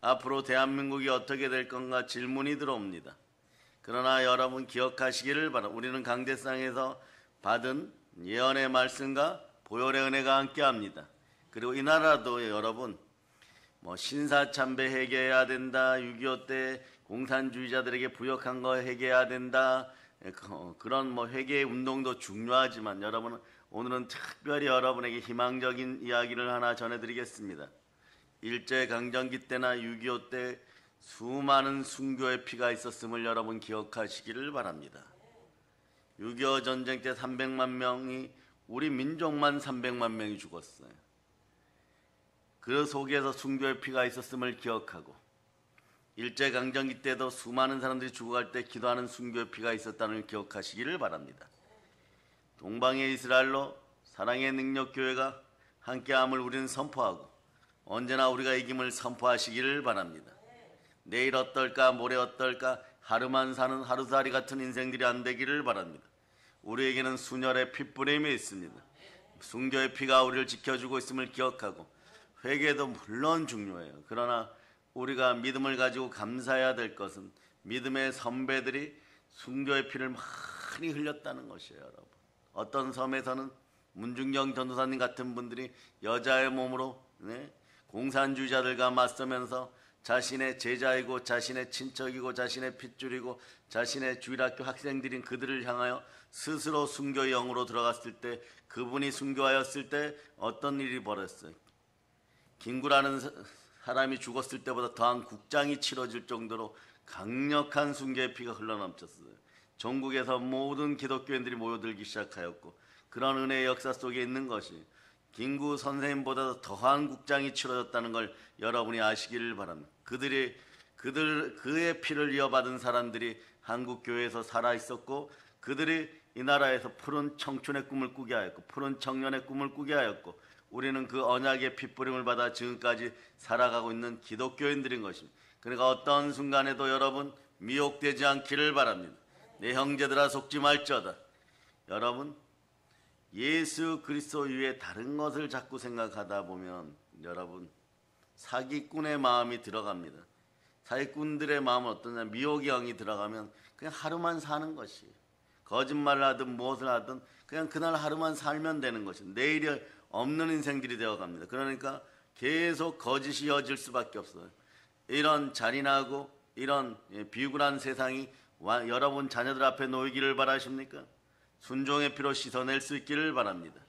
앞으로 대한민국이 어떻게 될 건가 질문이 들어옵니다. 그러나 여러분 기억하시기를 바랍니다. 우리는 강제상에서 받은 예언의 말씀과 보혈의 은혜가 함께합니다. 그리고 이 나라도 여러분 신사참배 회개해야 된다, 6.25 때 공산주의자들에게 부역한 거 회개해야 된다, 그런 회개 운동도 중요하지만 여러분 오늘은 특별히 여러분에게 희망적인 이야기를 하나 전해드리겠습니다. 일제강점기 때나 6.25 때 수많은 순교의 피가 있었음을 여러분 기억하시기를 바랍니다. 6.25 전쟁 때 300만 명이, 우리 민족만 300만 명이 죽었어요. 그 속에서 순교의 피가 있었음을 기억하고, 일제강점기 때도 수많은 사람들이 죽어갈 때 기도하는 순교의 피가 있었다는 걸 기억하시기를 바랍니다. 동방의 이스라엘로 사랑의 능력교회가 함께함을 우리는 선포하고 언제나 우리가 이김을 선포하시기를 바랍니다. 내일 어떨까, 모레 어떨까, 하루만 사는 하루살이 같은 인생들이 안 되기를 바랍니다. 우리에게는 순혈의 핏부림이 있습니다. 순교의 피가 우리를 지켜주고 있음을 기억하고, 회개도 물론 중요해요. 그러나 우리가 믿음을 가지고 감사해야 될 것은 믿음의 선배들이 순교의 피를 많이 흘렸다는 것이에요. 여러분, 어떤 섬에서는 문중경 전도사님 같은 분들이 여자의 몸으로 공산주의자들과 맞서면서 자신의 제자이고 자신의 친척이고 자신의 핏줄이고 자신의 주일학교 학생들인 그들을 향하여 스스로 순교의 영으로 들어갔을 때, 그분이 순교하였을 때 어떤 일이 벌어졌어요. 김구라는 사람이 죽었을 때보다 더한 국장이 치러질 정도로 강력한 순교의 피가 흘러넘쳤어요. 전국에서 모든 기독교인들이 모여들기 시작하였고, 그런 은혜의 역사 속에 있는 것이 김구 선생님보다 더한 국장이 치러졌다는 걸 여러분이 아시기를 바랍니다. 그의 피를 이어받은 사람들이 한국 교회에서 살아 있었고, 그들이 이 나라에서 푸른 청춘의 꿈을 꾸게 하였고, 푸른 청년의 꿈을 꾸게 하였고, 우리는 그 언약의 핏부림을 받아 지금까지 살아가고 있는 기독교인들인 것입니다. 그러니까 어떤 순간에도 여러분 미혹되지 않기를 바랍니다. 내 형제들아 속지 말지어다. 여러분, 예수 그리스도 위에 다른 것을 자꾸 생각하다 보면 여러분 사기꾼의 마음이 들어갑니다. 사기꾼들의 마음은 어떠냐, 미혹의 영이 들어가면 그냥 하루만 사는 것이에요. 거짓말을 하든 무엇을 하든 그냥 그날 하루만 살면 되는 것이에요. 내일이 없는 인생들이 되어갑니다. 그러니까 계속 거짓이 이어질 수밖에 없어요. 이런 잔인하고 이런 비굴한 세상이 여러분 자녀들 앞에 놓이기를 바라십니까? 순종의 피로 씻어낼 수 있기를 바랍니다.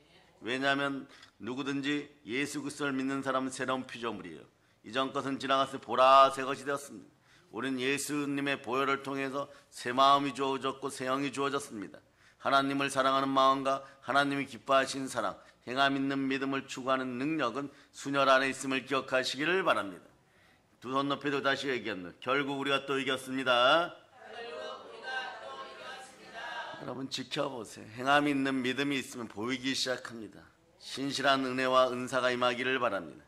왜냐하면 누구든지 예수 그리스도를 믿는 사람은 새로운 피조물이에요. 이전 것은 지나가서 보라 새 것이 되었습니다. 우리는 예수님의 보혈을 통해서 새 마음이 주어졌고 새 영이 주어졌습니다. 하나님을 사랑하는 마음과 하나님이 기뻐하신 사랑, 행함 있는 믿음을 추구하는 능력은 순혈 안에 있음을 기억하시기를 바랍니다. 두 손 높이도 다시 얘기합니다. 결국 우리가 또 이겼습니다. 여러분 지켜보세요. 행함 있는 믿음이 있으면 보이기 시작합니다. 신실한 은혜와 은사가 임하기를 바랍니다.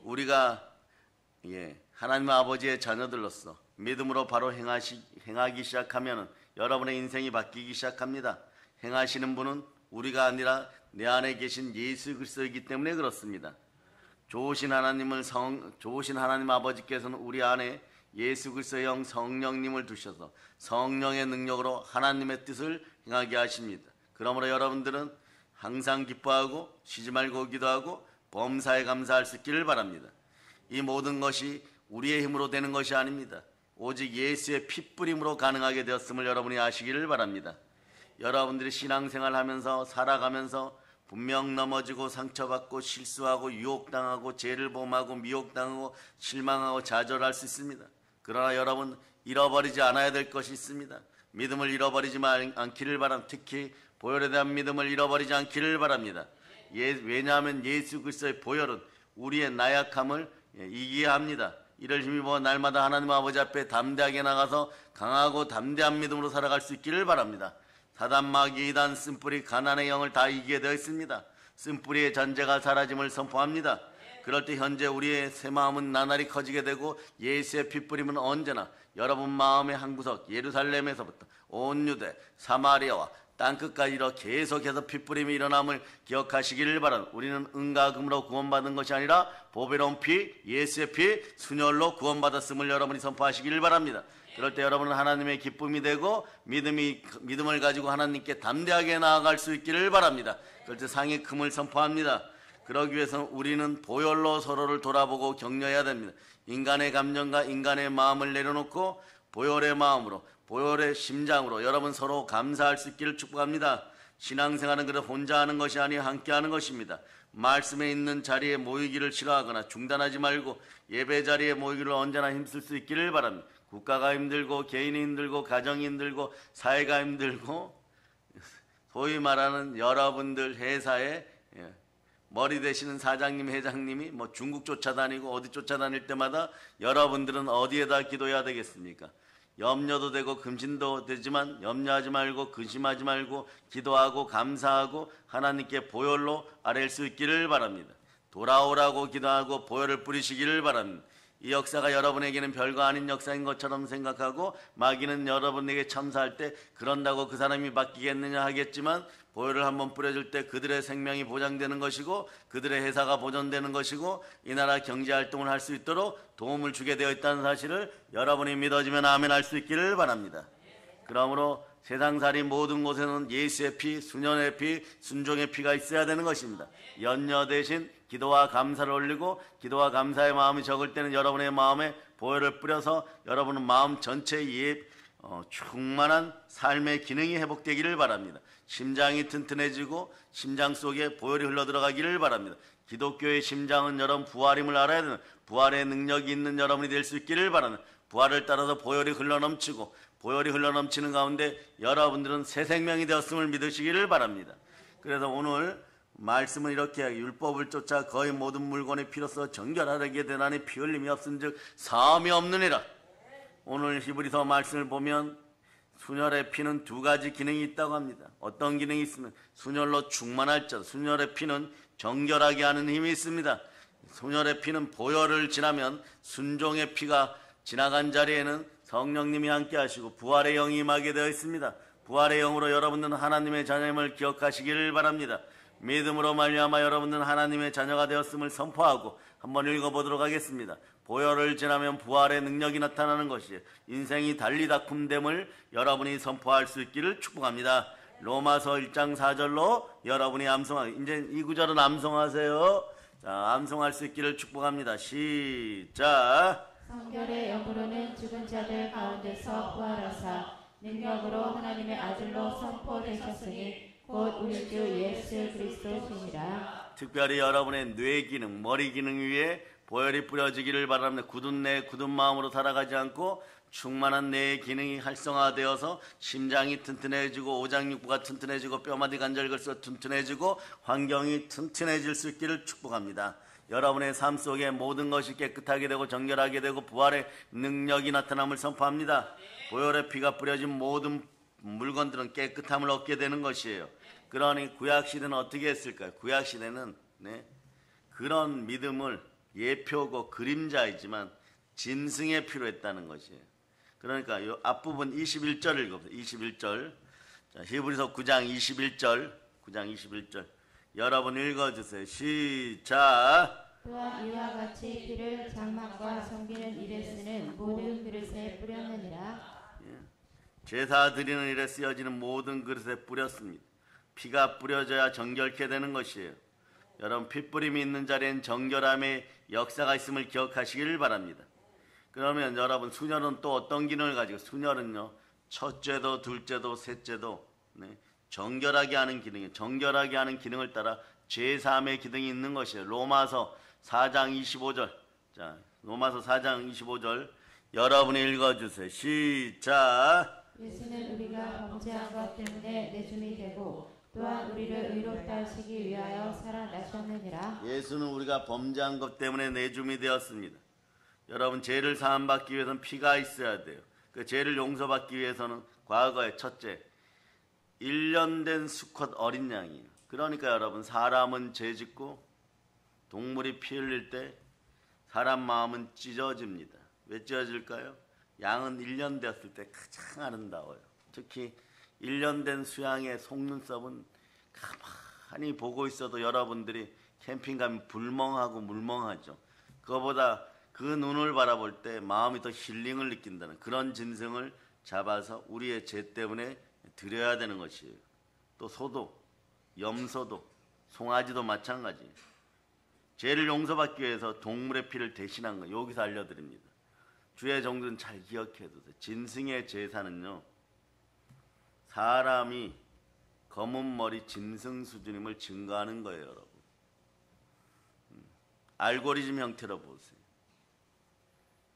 우리가 하나님 아버지의 자녀들로서 믿음으로 바로 행하기 시작하면 여러분의 인생이 바뀌기 시작합니다. 행하시는 분은 우리가 아니라 내 안에 계신 예수 그리스도이기 때문에 그렇습니다. 좋으신 하나님 아버지께서는 우리 안에 예수 그리스도의 영 성령님을 두셔서 성령의 능력으로 하나님의 뜻을 행하게 하십니다. 그러므로 여러분들은 항상 기뻐하고 쉬지 말고 기도하고 범사에 감사할 수 있기를 바랍니다. 이 모든 것이 우리의 힘으로 되는 것이 아닙니다. 오직 예수의 핏부림으로 가능하게 되었음을 여러분이 아시기를 바랍니다. 여러분들이 신앙생활 하면서 살아가면서 분명 넘어지고 상처받고 실수하고 유혹당하고 죄를 범하고 미혹당하고 실망하고 좌절할 수 있습니다. 그러나 여러분 잃어버리지 않아야 될 것이 있습니다. 믿음을 잃어버리지 않기를 바랍니다. 특히 보혈에 대한 믿음을 잃어버리지 않기를 바랍니다. 왜냐하면 예수 그리스도의 보혈은 우리의 나약함을 이기게 합니다. 이를 힘입어 날마다 하나님 아버지 앞에 담대하게 나가서 강하고 담대한 믿음으로 살아갈 수 있기를 바랍니다. 사단 마귀 이단 쓴뿌리 가난의 영을 다 이기게 되어 있습니다. 쓴뿌리의 잔재가 사라짐을 선포합니다. 그럴 때 현재 우리의 새 마음은 나날이 커지게 되고 예수의 핏부림은 언제나 여러분 마음의 한 구석 예루살렘에서부터 온 유대 사마리아와 땅끝까지 이르러 계속해서 핏부림이 일어남을 기억하시기를 바랍니다. 우리는 은과 금으로 구원받은 것이 아니라 보배로운 피, 예수의 피, 순혈로 구원받았음을 여러분이 선포하시기를 바랍니다. 그럴 때 여러분은 하나님의 기쁨이 되고 믿음을 가지고 하나님께 담대하게 나아갈 수 있기를 바랍니다. 그럴 때 상의 금을 선포합니다. 그러기 위해서는 우리는 보혈로 서로를 돌아보고 격려해야 됩니다. 인간의 감정과 인간의 마음을 내려놓고 보혈의 마음으로, 보혈의 심장으로 여러분 서로 감사할 수 있기를 축복합니다. 신앙생활은 그래도 혼자 하는 것이 아니라 함께 하는 것입니다. 말씀에 있는 자리에 모이기를 싫어하거나 중단하지 말고 예배 자리에 모이기를 언제나 힘쓸 수 있기를 바랍니다. 국가가 힘들고 개인이 힘들고 가정이 힘들고 사회가 힘들고 소위 말하는 여러분들 회사에 머리 되시는 사장님, 회장님이 뭐 중국 쫓아다니고 어디 쫓아다닐 때마다 여러분들은 어디에다 기도해야 되겠습니까? 염려도 되고 근심도 되지만 염려하지 말고 근심하지 말고 기도하고 감사하고 하나님께 보혈로 아랠 수 있기를 바랍니다. 돌아오라고 기도하고 보혈을 뿌리시기를 바랍니다. 이 역사가 여러분에게는 별거 아닌 역사인 것처럼 생각하고 마귀는 여러분에게 참사할 때 그런다고 그 사람이 바뀌겠느냐 하겠지만 보혈을 한번 뿌려줄 때 그들의 생명이 보장되는 것이고 그들의 회사가 보존되는 것이고 이 나라 경제활동을 할 수 있도록 도움을 주게 되어 있다는 사실을 여러분이 믿어지면 아멘 할 수 있기를 바랍니다. 그러므로 세상살이 모든 곳에는 예수의 피, 순혈의 피, 순종의 피가 있어야 되는 것입니다. 연여 대신 기도와 감사를 올리고 기도와 감사의 마음이 적을 때는 여러분의 마음에 보혈을 뿌려서 여러분의 마음 전체에 충만한 삶의 기능이 회복되기를 바랍니다. 심장이 튼튼해지고 심장 속에 보혈이 흘러들어가기를 바랍니다. 기독교의 심장은 여러분 부활임을 알아야 되는 부활의 능력이 있는 여러분이 될 수 있기를 바랍니다. 부활을 따라서 보혈이 흘러넘치고 보혈이 흘러넘치는 가운데 여러분들은 새 생명이 되었음을 믿으시기를 바랍니다. 그래서 오늘 말씀은 이렇게 율법을 쫓아 거의 모든 물건의 피로써 정결하게 되나니 피 흘림이 없은즉 사함이 없느니라. 오늘 히브리서 말씀을 보면 순혈의 피는 두 가지 기능이 있다고 합니다. 어떤 기능이 있으면 순혈로 충만할 자, 순혈의 피는 정결하게 하는 힘이 있습니다. 순혈의 피는 보혈을 지나면 순종의 피가 지나간 자리에는 성령님이 함께 하시고 부활의 영이 임하게 되어 있습니다. 부활의 영으로 여러분들은 하나님의 자녀임을 기억하시기를 바랍니다. 믿음으로 말미암아 여러분들은 하나님의 자녀가 되었음을 선포하고 한번 읽어보도록 하겠습니다. 보혈을 지나면 부활의 능력이 나타나는 것이에요. 인생이 달리 닦음됨을 여러분이 선포할 수 있기를 축복합니다. 로마서 1장 4절로 여러분이 암송하세요. 이제 이 구절은 암송하세요. 자, 암송할 수 있기를 축복합니다. 시작. 성결의 영으로는 죽은 자들 가운데서 부활하사 능력으로 하나님의 아들로 선포되셨으니 곧 우리 주 예수 그리스도시니라. 특별히 여러분의 뇌 기능, 머리 기능 위에 보혈이 뿌려지기를 바랍니다. 굳은 뇌, 굳은 마음으로 살아가지 않고 충만한 뇌의 기능이 활성화되어서 심장이 튼튼해지고 오장육부가 튼튼해지고 뼈마디 관절결석 튼튼해지고 환경이 튼튼해질 수 있기를 축복합니다. 여러분의 삶 속에 모든 것이 깨끗하게 되고 정결하게 되고 부활의 능력이 나타남을 선포합니다. 보혈의 피가 뿌려진 모든 물건들은 깨끗함을 얻게 되는 것이에요. 그러니 구약시대는 어떻게 했을까요? 구약시대는 그런 믿음을 예표고 그림자이지만 짐승의 피로 했다는 것이에요. 그러니까 이 앞부분 21절 읽어보세요. 21절. 자, 히브리서 9장 21절. 9장 21절. 여러분 읽어주세요. 시작. 또한 이와 같이 피를 장막과 섬기는 일에 쓰는 모든 그릇에 뿌렸느니라. 제사 드리는 일에 쓰여지는 모든 그릇에 뿌렸습니다. 피가 뿌려져야 정결케 되는 것이에요. 여러분 핏뿌림이 있는 자리엔 정결함의 역사가 있음을 기억하시기를 바랍니다. 그러면 여러분 순혈은 또 어떤 기능을 가지고 순혈은요 첫째도 둘째도 셋째도 정결하게 하는 기능이에요. 정결하게 하는 기능을 따라 제3의 기능이 있는 것이에요. 로마서 4장 25절. 자, 로마서 4장 25절 여러분이 읽어주세요. 시작. 예수는 우리가 범죄한 것 때문에 내줌이 되고 또한 우리를 의롭다 하시기 위하여 살아나셨느니라. 예수는 우리가 범죄한 것 때문에 내줌이 되었습니다. 여러분 죄를 사함받기 위해서는 피가 있어야 돼요. 그 죄를 용서받기 위해서는 과거에 첫째 1년 된 수컷 어린 양이에요. 그러니까 여러분 사람은 죄 짓고 동물이 피 흘릴 때 사람 마음은 찢어집니다. 왜 찢어질까요? 양은 1년 되었을 때 가장 아름다워요. 특히 1년 된 수양의 속눈썹은 가만히 보고 있어도 여러분들이 캠핑 가면 불멍하고 물멍하죠. 그거보다 그 눈을 바라볼 때 마음이 더 힐링을 느낀다는 그런 짐승을 잡아서 우리의 죄 때문에 드려야 되는 것이에요. 또 소도, 염소도, 송아지도 마찬가지예요. 죄를 용서받기 위해서 동물의 피를 대신한 거 여기서 알려드립니다. 주의 정도는 잘 기억해 두세요. 짐승의 제사는요, 사람이 검은 머리 짐승 수준임을 증거하는 거예요, 여러분. 알고리즘 형태로 보세요.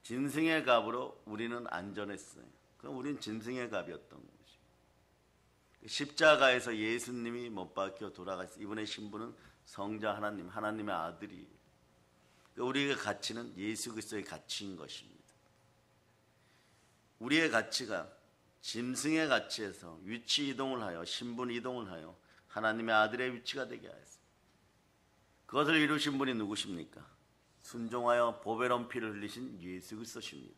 짐승의 값으로 우리는 안전했어요. 그럼 우리는 짐승의 값이었던 것이죠. 십자가에서 예수님이 못 박혀 돌아가셨어요. 이분의 신부는 성자 하나님, 하나님의 아들이에요. 우리의 가치는 예수 그리스도의 가치인 것입니다. 우리의 가치가 짐승의 가치에서 위치 이동을 하여 신분 이동을 하여 하나님의 아들의 위치가 되게 하였습니다. 그것을 이루신 분이 누구십니까? 순종하여 보배로운 피를 흘리신 예수 그리스도십니다.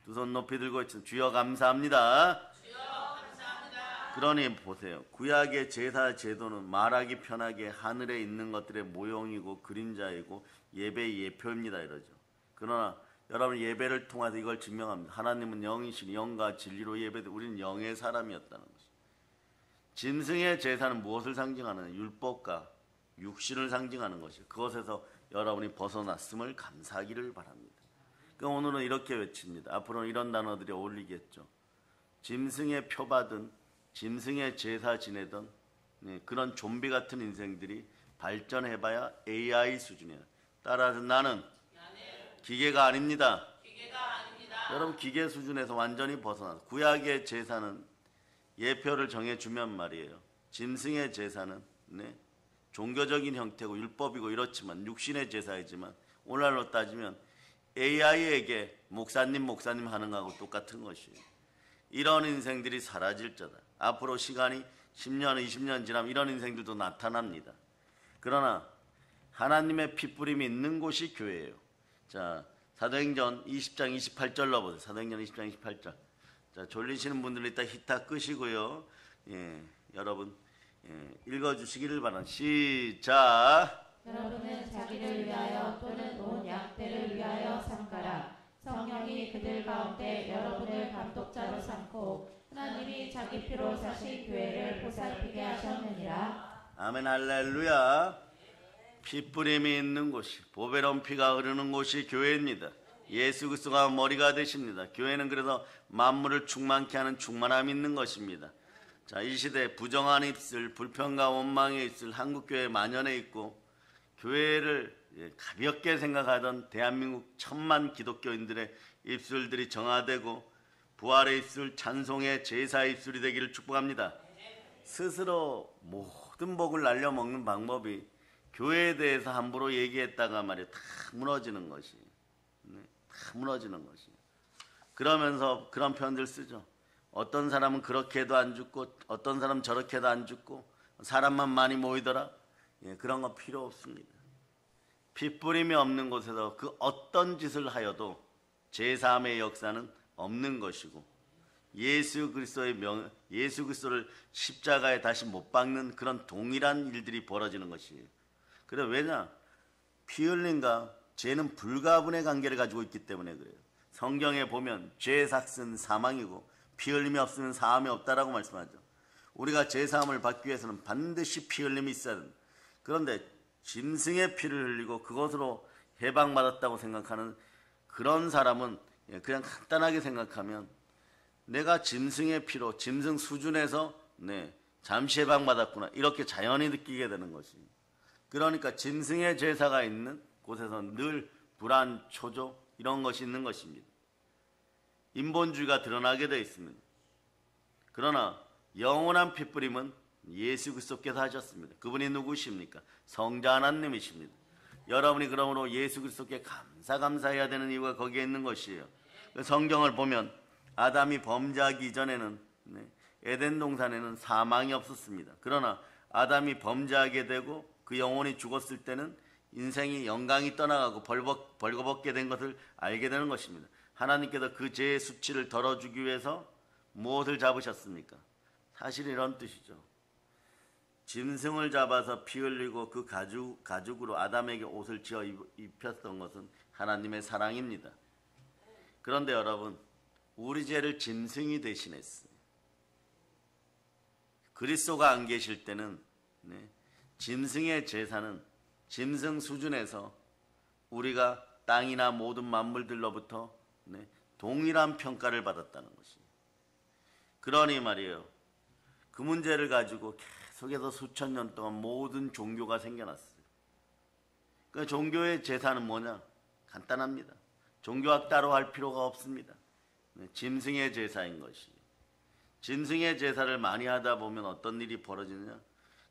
두 손 높이 들고 있으면 주여 감사합니다. 주여 감사합니다. 그러니 보세요. 구약의 제사 제도는 말하기 편하게 하늘에 있는 것들의 모형이고 그림자이고 예배의 예표입니다 이러죠. 그러나 여러분 예배를 통해서 이걸 증명합니다. 하나님은 영이시니 영과 진리로 예배돼 우리는 영의 사람이었다는 것입니다. 짐승의 제사는 무엇을 상징하느냐? 율법과 육신을 상징하는 것이죠. 그것에서 여러분이 벗어났음을 감사하기를 바랍니다. 그러니까 오늘은 이렇게 외칩니다. 앞으로는 이런 단어들이 어울리겠죠. 짐승의 표 받은 짐승의 제사 지내던 그런 좀비 같은 인생들이 발전해봐야 AI 수준이에요. 따라서 나는 기계가 아닙니다. 여러분 기계 수준에서 완전히 벗어나서 구약의 제사는 예표를 정해주면 말이에요. 짐승의 제사는 종교적인 형태고 율법이고 이렇지만 육신의 제사이지만 오늘날로 따지면 AI에게 목사님 하는 거하고 똑같은 것이에요. 이런 인생들이 사라질 자다. 앞으로 시간이 10년 20년 지나면 이런 인생들도 나타납니다. 그러나 하나님의 핏부림이 있는 곳이 교회예요. 자, 사도행전 20장 28절로 보세요. 사도행전 20장 28절. 자, 졸리시는 분들은 이따 히타 끄시고요. 여러분 읽어주시기를 바랍니다. 시작. 여러분은 자기를 위하여 또는 온 양떼를 위하여 삼가라. 성령이 그들 가운데 여러분을 감독자로 삼고 하나님이 자기 피로 사신 교회를 보살피게 하셨느니라. 아멘 할렐루야. 핏부림이 있는 곳이 보배로운 피가 흐르는 곳이 교회입니다. 예수 그리스도가 머리가 되십니다. 교회는 그래서 만물을 충만케 하는 충만함이 있는 것입니다. 자, 이 시대 부정한 입술, 불평과 원망의 입술 한국교회 만연해 있고 교회를 가볍게 생각하던 대한민국 천만 기독교인들의 입술들이 정화되고 부활의 입술, 찬송의 제사의 입술이 되기를 축복합니다. 스스로 모든 복을 날려먹는 방법이 교회에 대해서 함부로 얘기했다가 말이야 다 무너지는 것이 다 무너지는 것이 그러면서 그런 표현들 쓰죠. 어떤 사람은 그렇게 해도 안 죽고 어떤 사람은 저렇게 해도 안 죽고 사람만 많이 모이더라. 그런 거 필요 없습니다. 핏부림이 없는 곳에서 그 어떤 짓을 하여도 제3의 역사는 없는 것이고 예수 그리스도를 십자가에 다시 못 박는 그런 동일한 일들이 벌어지는 것이에요. 그래 왜냐? 피 흘림과 죄는 불가분의 관계를 가지고 있기 때문에 그래요. 성경에 보면 죄의 삭은 사망이고 피 흘림이 없으면 사함이 없다라고 말씀하죠. 우리가 제사함을 받기 위해서는 반드시 피 흘림이 있어야 됩니다. 그런데 짐승의 피를 흘리고 그것으로 해방받았다고 생각하는 그런 사람은 그냥 간단하게 생각하면 내가 짐승의 피로 짐승 수준에서 잠시 해방받았구나 이렇게 자연히 느끼게 되는 것입니다. 그러니까 짐승의 제사가 있는 곳에서 늘 불안, 초조 이런 것이 있는 것입니다. 인본주의가 드러나게 되어 있습니다. 그러나 영원한 핏부림은 예수 그리스도께서 하셨습니다. 그분이 누구십니까? 성자 하나님이십니다. 여러분이 그러므로 예수 그리스도께 감사해야 되는 이유가 거기에 있는 것이에요. 성경을 보면 아담이 범죄하기 이전에는 에덴 동산에는 사망이 없었습니다. 그러나 아담이 범죄하게 되고 그 영혼이 죽었을 때는 인생이 영광이 떠나가고 벌거벗게 된 것을 알게 되는 것입니다. 하나님께서 그 죄의 수치를 덜어주기 위해서 무엇을 잡으셨습니까? 사실 이런 뜻이죠. 짐승을 잡아서 피 흘리고 그 가죽으로 아담에게 옷을 지어 입혔던 것은 하나님의 사랑입니다. 그런데 여러분, 우리 죄를 짐승이 대신했어요. 그리스도가 안 계실 때는 짐승의 제사는 짐승 수준에서 우리가 땅이나 모든 만물들로부터 동일한 평가를 받았다는 것입니다. 그러니 말이에요. 그 문제를 가지고 계속해서 수천 년 동안 모든 종교가 생겨났어요. 그러니까 종교의 제사는 뭐냐? 간단합니다. 종교학 따로 할 필요가 없습니다. 짐승의 제사인 것이에요. 짐승의 제사를 많이 하다 보면 어떤 일이 벌어지느냐?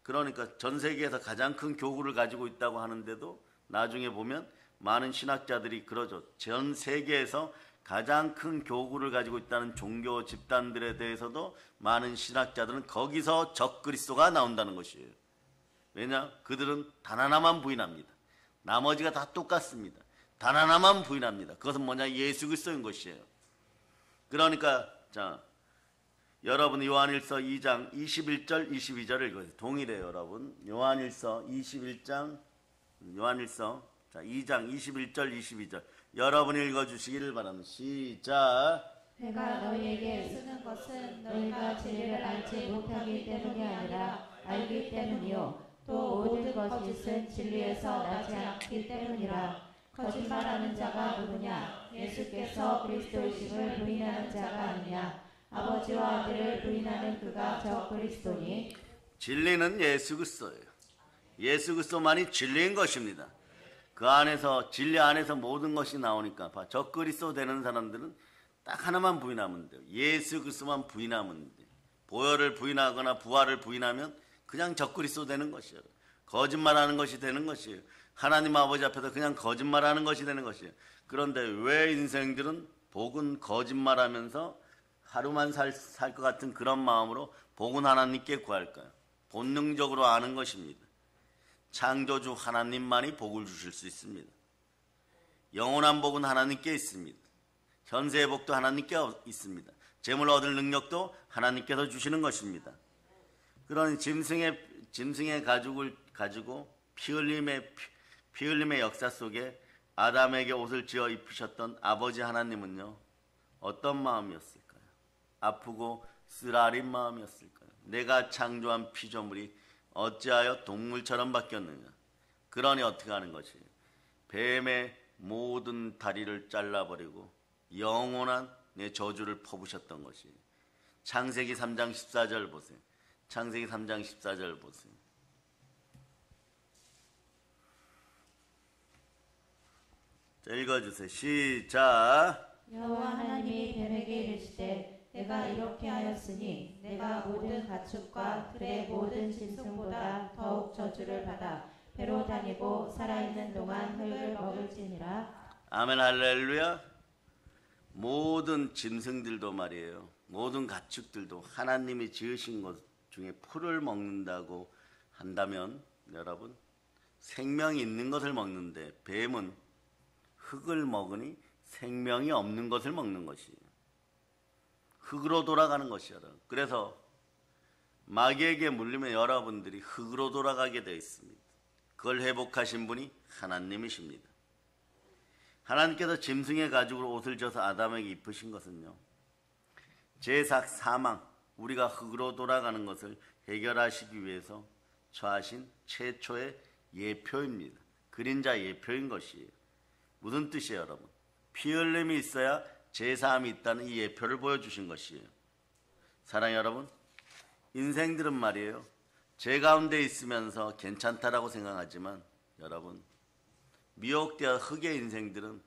그러니까 전 세계에서 가장 큰 교구를 가지고 있다고 하는데도 나중에 보면 많은 신학자들이 그러죠. 전 세계에서 가장 큰 교구를 가지고 있다는 종교 집단들에 대해서도 많은 신학자들은 거기서 적그리스도가 나온다는 것이에요. 왜냐? 그들은 단 하나만 부인합니다. 나머지가 다 똑같습니다. 단 하나만 부인합니다. 그것은 뭐냐? 예수 그리스도인 것이에요. 그러니까 자, 여러분 요한일서 2장 21절 22절을 읽어요. 동일해요, 여러분. 요한일서 21장 요한일서 2장 21절 22절 여러분이 읽어주시기를 바랍니다. 시작. 내가 너희에게 쓰는 것은 너희가 진리를 알지 못하기 때문이 아니라 알기 때문이요 또 모든 거짓은 진리에서 나지 않기 때문이라. 거짓말하는 자가 누구냐? 예수께서 그리스도이심을 부인하는 자가 아니냐? 아버지와 아들을 부인하는 그가 저 그리스도니. 진리는 예수 그리스도예요. 예수 그리스도만이 진리인 것입니다. 그 안에서 진리 안에서 모든 것이 나오니까 저 그리스도 되는 사람들은 딱 하나만 부인하면 돼요. 예수 그리스도만 부인하면 돼요. 보혈을 부인하거나 부활을 부인하면 그냥 저 그리스도 되는 것이에요. 거짓말하는 것이 되는 것이에요. 하나님 아버지 앞에서 그냥 거짓말하는 것이 되는 것이에요. 그런데 왜 인생들은 복은 거짓말하면서 하루만 살 것 같은 그런 마음으로 복은 하나님께 구할까요? 본능적으로 아는 것입니다. 창조주 하나님만이 복을 주실 수 있습니다. 영원한 복은 하나님께 있습니다. 현세의 복도 하나님께 있습니다. 재물 얻을 능력도 하나님께서 주시는 것입니다. 그러니 짐승의 가죽을 가지고 피 흘림의 역사 속에 아담에게 옷을 지어 입히셨던 아버지 하나님은요, 어떤 마음이었을까요? 아프고 쓰라린 마음이었을까요? 내가 창조한 피조물이 어찌하여 동물처럼 바뀌었느냐? 그러니 어떻게 하는 것이에요? 뱀의 모든 다리를 잘라버리고 영원한 내 저주를 퍼부셨던 것이에요. 창세기 3장 14절 보세요. 창세기 3장 14절 보세요. 자, 읽어주세요. 시작. 여호와 하나님이 뱀에게 이르시되 내가 이렇게 하였으니 내가 모든 가축과 들의 모든 짐승보다 더욱 저주를 받아 배로 다니고 살아있는 동안 흙을 먹을지니라. 아멘 할렐루야. 모든 짐승들도 말이에요. 모든 가축들도 하나님이 지으신 것 중에 풀을 먹는다고 한다면 여러분, 생명이 있는 것을 먹는데 뱀은 흙을 먹으니 생명이 없는 것을 먹는 것이에요. 흙으로 돌아가는 것이에요. 그래서 마귀에게 물리면 여러분들이 흙으로 돌아가게 되어 있습니다. 그걸 회복하신 분이 하나님이십니다. 하나님께서 짐승의 가죽으로 옷을 져서 아담에게 입으신 것은요, 죄악 사망, 우리가 흙으로 돌아가는 것을 해결하시기 위해서 처하신 최초의 예표입니다. 그림자 예표인 것이에요. 무슨 뜻이에요, 여러분? 피 흘림이 있어야 제사함이 있다는 이 예표를 보여주신 것이에요. 사랑하는 여러분, 인생들은 말이에요, 죄 가운데 있으면서 괜찮다라고 생각하지만 여러분, 미혹되어 흙의 인생들은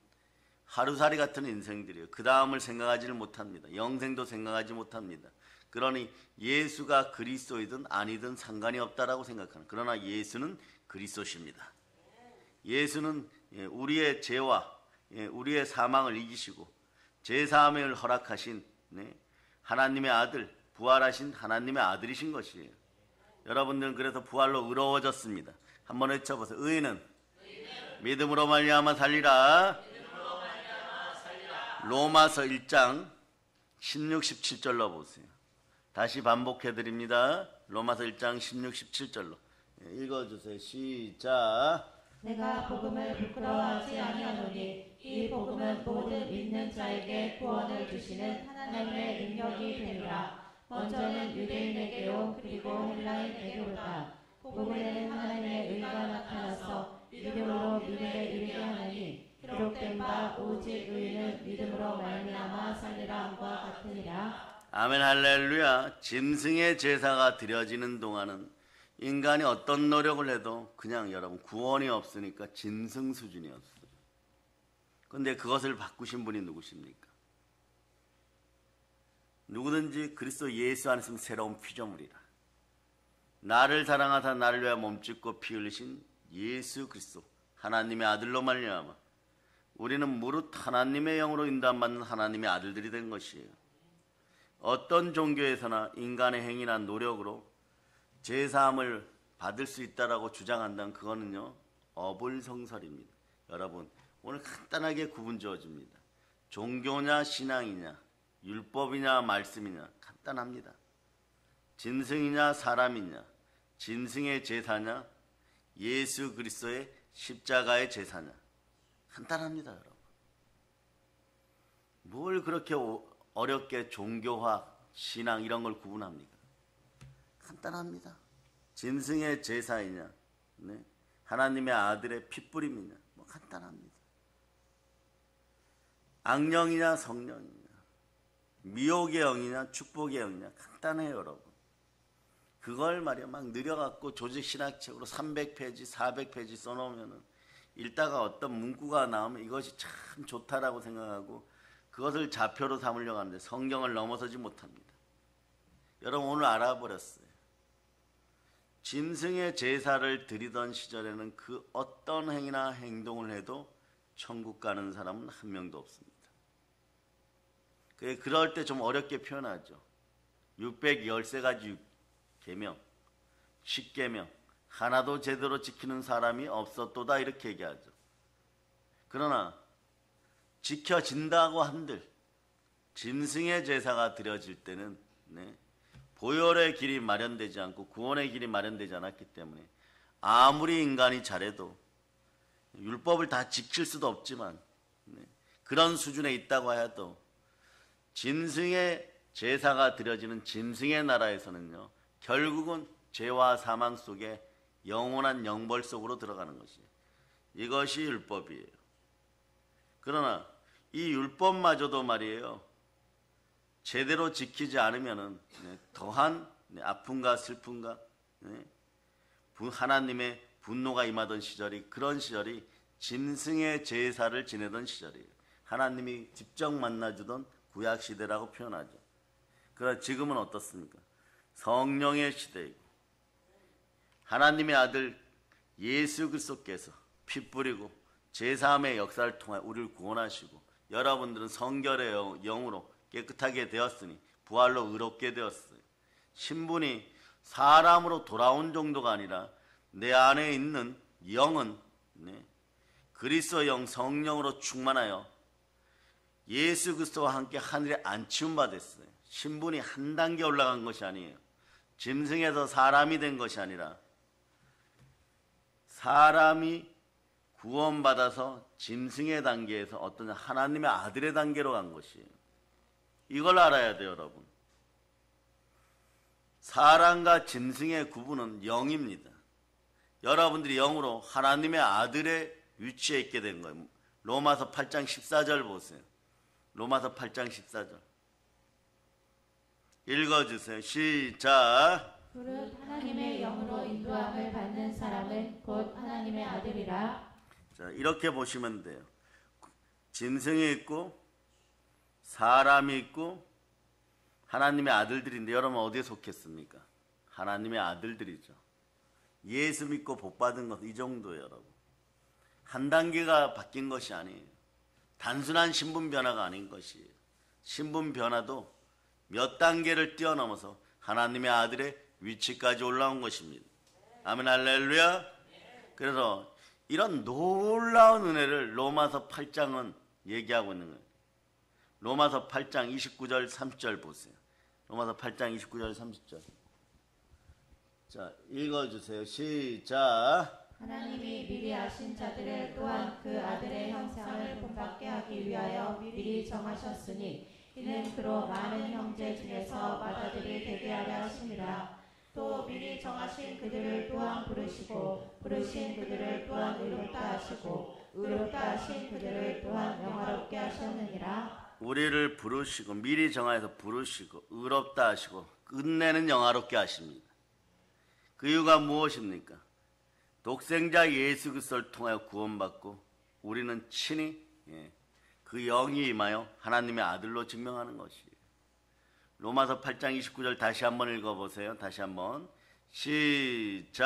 하루살이 같은 인생들이에요. 그 다음을 생각하지를 못합니다. 영생도 생각하지 못합니다. 그러니 예수가 그리스도이든 아니든 상관이 없다라고 생각하는, 그러나 예수는 그리스도십니다. 예수는 우리의 죄와 우리의 사망을 이기시고 제사함을 허락하신 하나님의 아들, 부활하신 하나님의 아들이신 것이에요. 여러분들은 그래서 부활로 의로워졌습니다. 한번 외쳐보세요. 의인은 믿음으로 말미암아 살리라. 로마서 1장 16, 17절로 보세요. 다시 반복해 드립니다. 로마서 1장 16, 17절로 읽어주세요. 시작. 내가 복음을 부끄러워하지 아니하노니 이 복음은 모든 믿는 자에게 구원을 주시는 하나님의 능력이 되리라. 먼저는 유대인에게요 그리고 헬라인에게로다. 복음에는 하나님의 의가 나타나서 믿음으로 믿음에 이르게 하나니 기록된 바 오직 의인은 믿음으로 말미암아 살리라 함과 같으니라. 아멘 할렐루야. 짐승의 제사가 드려지는 동안은 인간이 어떤 노력을 해도 그냥 여러분 구원이 없으니까 짐승 수준이었어요. 그런데 그것을 바꾸신 분이 누구십니까? 누구든지 그리스도 예수 안에 있으면 새로운 피조물이라. 나를 사랑하사 나를 위하여 몸짓고 피 흘리신 예수 그리스도 하나님의 아들로 말미암아 우리는 무릇 하나님의 영으로 인도받는 하나님의 아들들이 된 것이에요. 어떤 종교에서나 인간의 행위나 노력으로 제사함을 받을 수 있다라고 주장한다면 그거는요 어불성설입니다. 여러분 오늘 간단하게 구분 지어줍니다. 종교냐 신앙이냐 율법이냐 말씀이냐 간단합니다. 짐승이냐 사람이냐 짐승의 제사냐 예수 그리스도의 십자가의 제사냐 간단합니다. 여러분 뭘 그렇게 어렵게 종교화 신앙 이런 걸 구분합니까? 간단합니다. 짐승의 제사이냐 네? 하나님의 아들의 핏부림이냐 뭐 간단합니다. 악령이냐 성령이냐 미혹의 영이냐 축복의 영이냐 간단해요. 여러분 그걸 말이야 막 느려갖고 조직신학책으로 300페이지 400페이지 써놓으면은 읽다가 어떤 문구가 나오면 이것이 참 좋다라고 생각하고 그것을 좌표로 삼으려고 하는데 성경을 넘어서지 못합니다. 여러분 오늘 알아버렸어요. 짐승의 제사를 드리던 시절에는 그 어떤 행위나 행동을 해도 천국 가는 사람은 한 명도 없습니다. 그럴 때 좀 어렵게 표현하죠. 613가지 계명, 10계명 하나도 제대로 지키는 사람이 없었도다 이렇게 얘기하죠. 그러나 지켜진다고 한들 짐승의 제사가 드려질 때는 네, 보혈의 길이 마련되지 않고 구원의 길이 마련되지 않았기 때문에 아무리 인간이 잘해도 율법을 다 지킬 수도 없지만 네, 그런 수준에 있다고 해도 짐승의 제사가 드려지는 짐승의 나라에서는요 결국은 죄와 사망 속에 영원한 영벌 속으로 들어가는 것이에요. 이것이 율법이에요. 그러나 이 율법마저도 말이에요 제대로 지키지 않으면은 더한 아픔과 슬픔과 하나님의 분노가 임하던 시절이 그런 시절이 짐승의 제사를 지내던 시절이에요. 하나님이 직접 만나주던 구약시대라고 표현하죠. 그러나 지금은 어떻습니까? 성령의 시대이고 하나님의 아들 예수 그리스도께서 피 뿌리고 제사함의 역사를 통해 우리를 구원하시고 여러분들은 성결의 영으로 깨끗하게 되었으니 부활로 의롭게 되었어요. 신분이 사람으로 돌아온 정도가 아니라 내 안에 있는 영은 그리스도 영 성령으로 충만하여 예수 그리스도와 함께 하늘에 안치움 받았어요. 신분이 한 단계 올라간 것이 아니에요. 짐승에서 사람이 된 것이 아니라 사람이 구원받아서 짐승의 단계에서 어떤 하나님의 아들의 단계로 간 것이에요. 이걸 알아야 돼요. 여러분 사람과 짐승의 구분은 영입니다. 여러분들이 영으로 하나님의 아들의 위치에 있게 된 거예요. 로마서 8장 14절 보세요. 로마서 8장 14절 읽어주세요. 시작. 그릇 하나님의 영으로 인도함을 받는 사람은 곧 하나님의 아들이라. 자, 이렇게 보시면 돼요. 짐승이 있고 사람이 있고 하나님의 아들들인데 여러분 어디에 속했습니까? 하나님의 아들들이죠. 예수 믿고 복 받은 것 이 정도예요. 여러분 한 단계가 바뀐 것이 아니에요. 단순한 신분 변화가 아닌 것이에요. 신분 변화도 몇 단계를 뛰어넘어서 하나님의 아들의 위치까지 올라온 것입니다. 아멘 할렐루야. 그래서 이런 놀라운 은혜를 로마서 8장은 얘기하고 있는 거예요. 로마서 8장 29절 30절 보세요. 로마서 8장 29절 30절. 자, 읽어주세요. 시작. 하나님이 미리 아신 자들을 또한 그 아들의 형상을 본받게 하기 위하여 미리 정하셨으니 이는 그로 많은 형제 중에서 맏아들이 되게 하려 하심이라. 또 미리 정하신 그들을 또한 부르시고 부르신 그들을 또한 의롭다 하시고 의롭다 하신 그들을 또한 영화롭게 하셨느니라. 우리를 부르시고 미리 정하여서 부르시고 의롭다 하시고 끝내는 영화롭게 하십니다. 그 이유가 무엇입니까? 독생자 예수 그리스도를 통하여 구원받고 우리는 친히 그 영이 임하여 하나님의 아들로 증명하는 것이에요. 로마서 8장 29절 다시 한번 읽어보세요. 다시 한번 시작.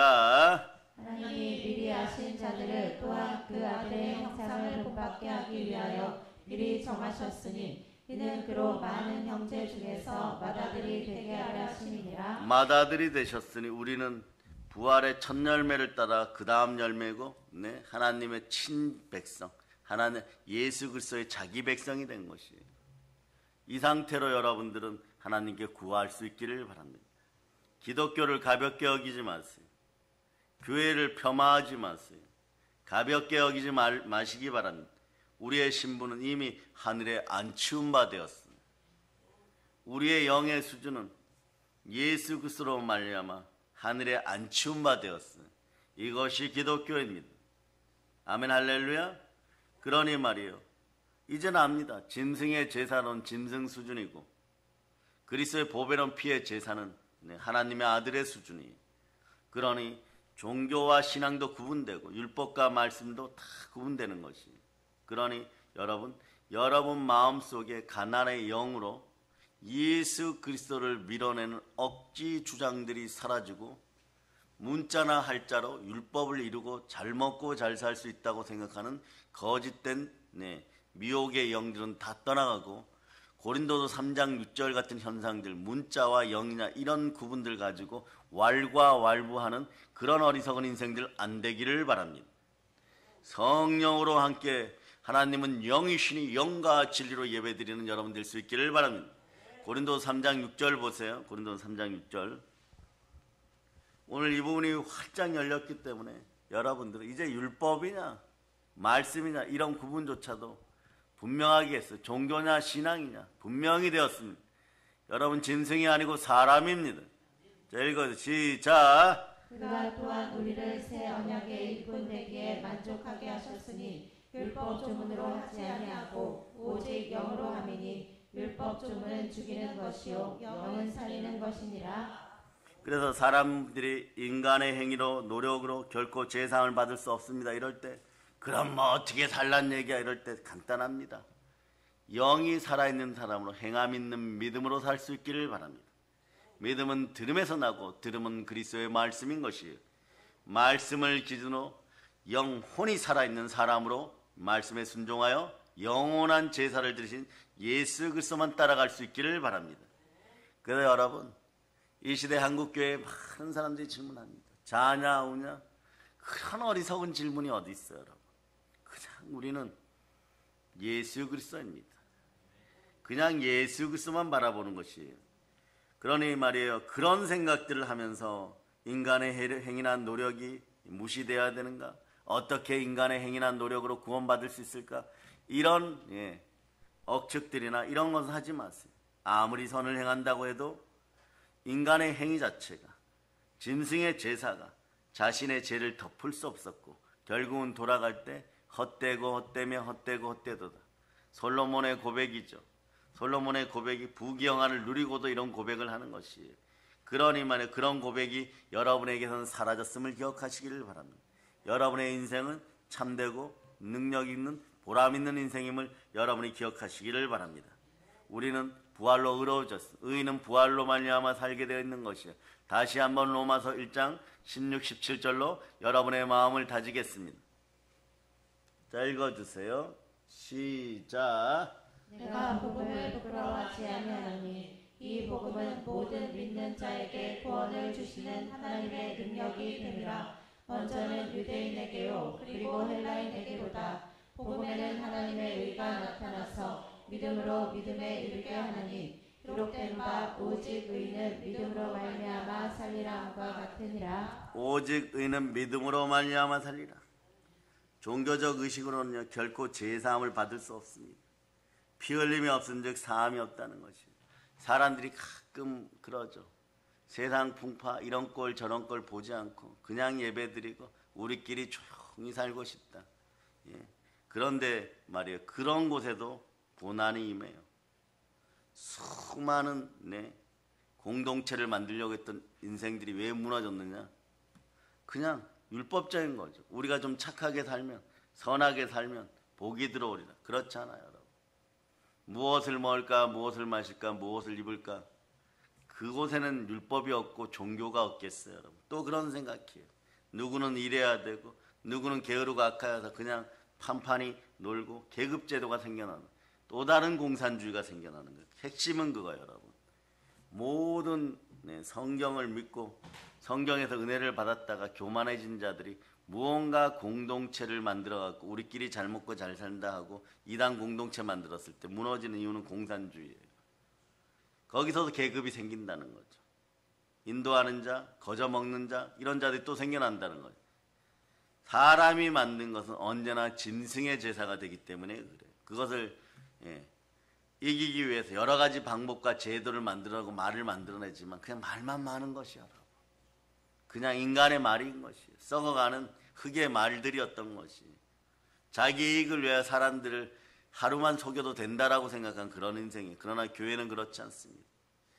하나님이 미리 아신 자들을 또한 그 아들의 형상을 본받게 하기 위하여 미리 정하셨으니 이는 그로 많은 형제 중에서 맏아들이 되게 하려 하심이니라. 맏아들이 되셨으니 우리는 부활의 첫 열매를 따라 그 다음 열매고 하나님의 친백성, 하나님 예수 그리스도의 자기 백성이 된 것이에요. 이 상태로 여러분들은 하나님께 구할 수 있기를 바랍니다. 기독교를 가볍게 여기지 마세요. 교회를 폄하하지 마세요. 가볍게 여기지 마시기 바랍니다. 우리의 신분은 이미 하늘에 안치운 바 되었습니다. 우리의 영의 수준은 예수 그리스도로 말미암아 하늘에 안치운 바 되었습니다. 이것이 기독교입니다. 아멘 할렐루야. 그러니 말이에요. 이제는 압니다. 짐승의 제사는 짐승 수준이고 그리스도의 보배로운 피의 제사는 하나님의 아들의 수준이에요. 그러니 종교와 신앙도 구분되고 율법과 말씀도 다 구분되는 것이에요. 그러니 여러분 마음속에 가난의 영으로 예수 그리스도를 밀어내는 억지 주장들이 사라지고 문자나 할자로 율법을 이루고 잘 먹고 잘 살 수 있다고 생각하는 거짓된 미혹의 영들은 다 떠나가고 고린도서 3장 6절 같은 현상들, 문자와 영이나 이런 구분들 가지고 왈가왈부하는 그런 어리석은 인생들 안 되기를 바랍니다. 성령으로 함께 하나님은 영이시니 영과 진리로 예배드리는 여러분 될 수 있기를 바랍니다. 고린도서 3장 6절 보세요. 고린도서 3장 6절. 오늘 이 부분이 활짝 열렸기 때문에 여러분들은 이제 율법이냐 말씀이냐 이런 구분조차도 분명하게 했어요. 종교냐 신앙이냐 분명히 되었습니다. 여러분 짐승이 아니고 사람입니다. 자, 읽어서 시작. 그가 또한 우리를 새 언약의 일꾼 되기에 만족하게 하셨으니 율법 조문으로 하지 아니하고 오직 영으로 함이니 율법 조문은 죽이는 것이요 영은 살리는 것이니라. 그래서 사람들이 인간의 행위로 노력으로 결코 제상을 받을 수 없습니다. 이럴 때 그럼 뭐 어떻게 살란 얘기야 이럴 때 간단합니다. 영이 살아있는 사람으로 행함 있는 믿음으로 살 수 있기를 바랍니다. 믿음은 들음에서 나고 들음은 그리스도의 말씀인 것이에요. 말씀을 기준으로 영혼이 살아있는 사람으로 말씀에 순종하여 영원한 제사를 드리신 예수 그리스도만 따라갈 수 있기를 바랍니다. 그래서 여러분 이 시대 한국교회에 많은 사람들이 질문합니다. 자냐 우냐 그런 어리석은 질문이 어디 있어요 여러분. 그냥 우리는 예수 그리스도입니다. 그냥 예수 그리스도만 바라보는 것이에요. 그러니 말이에요. 그런 생각들을 하면서 인간의 행위나 노력이 무시되어야 되는가? 어떻게 인간의 행위나 노력으로 구원받을 수 있을까? 이런 억측들이나 이런 것은 하지 마세요. 아무리 선을 행한다고 해도 인간의 행위 자체가 짐승의 제사가 자신의 죄를 덮을 수 없었고 결국은 돌아갈 때 헛되고 헛되며 헛되고 헛되도다. 솔로몬의 고백이죠. 솔로몬의 고백이 부귀영화를 누리고도 이런 고백을 하는 것이에요. 그러니 말이에요. 그런 고백이 여러분에게서는 사라졌음을 기억하시기를 바랍니다. 여러분의 인생은 참되고 능력 있는 보람 있는 인생임을 여러분이 기억하시기를 바랍니다. 우리는 부활로 의로워졌습니다. 의인은 부활로 말미암아 살게 되어 있는 것이에요. 다시 한번 로마서 1장 16, 17절로 여러분의 마음을 다지겠습니다. 자, 읽어주세요. 시작. 내가 복음을 부끄러워하지 아니하노니 이 복음은 모든 믿는 자에게 구원을 주시는 하나님의 능력이 됨이라. 먼저는 유대인에게요 그리고 헬라인에게로다. 복음에는 하나님의 의가 나타나서 믿음으로 믿음에 이르게 하나니 기록된 바 오직 의인은 믿음으로 말미암아 살리라 함과 같으니라. 오직 의인은 믿음으로 말미암아 살리라. 종교적 의식으로는요 결코 제사함을 받을 수 없습니다. 피 흘림이 없은즉 사함이 없다는 것이에요. 사람들이 가끔 그러죠. 세상 풍파 이런 꼴 저런 꼴 보지 않고 그냥 예배드리고 우리끼리 조용히 살고 싶다. 예. 그런데 말이에요. 그런 곳에도 고난이 임해요. 수많은 공동체를 만들려고 했던 인생들이 왜 무너졌느냐? 그냥 율법적인 거죠. 우리가 좀 착하게 살면, 선하게 살면 복이 들어오리라. 그렇잖아요, 여러분. 무엇을 먹을까, 무엇을 마실까, 무엇을 입을까? 그곳에는 율법이 없고 종교가 없겠어요, 여러분. 또 그런 생각이에요. 누구는 일해야 되고, 누구는 게으르고 악하여서 그냥 판판히 놀고 계급제도가 생겨나는 또 다른 공산주의가 생겨나는 거예요. 핵심은 그거예요, 여러분. 모든 성경을 믿고 성경에서 은혜를 받았다가 교만해진 자들이 무언가 공동체를 만들어갖고 우리끼리 잘 먹고 잘 산다 하고 이단 공동체 만들었을 때 무너지는 이유는 공산주의예요. 거기서도 계급이 생긴다는 거죠. 인도하는 자, 거저 먹는 자 이런 자들이 또 생겨난다는 거죠. 사람이 만든 것은 언제나 짐승의 제사가 되기 때문에 그래요. 그것을 이기기 위해서 여러 가지 방법과 제도를 만들어내고 말을 만들어내지만 그냥 말만 많은 것이야. 그냥 인간의 말인 것이에요. 썩어가는 흙의 말들이었던 것이. 자기 이익을 위해 사람들을 하루만 속여도 된다라고 생각한 그런 인생이에요. 그러나 교회는 그렇지 않습니다.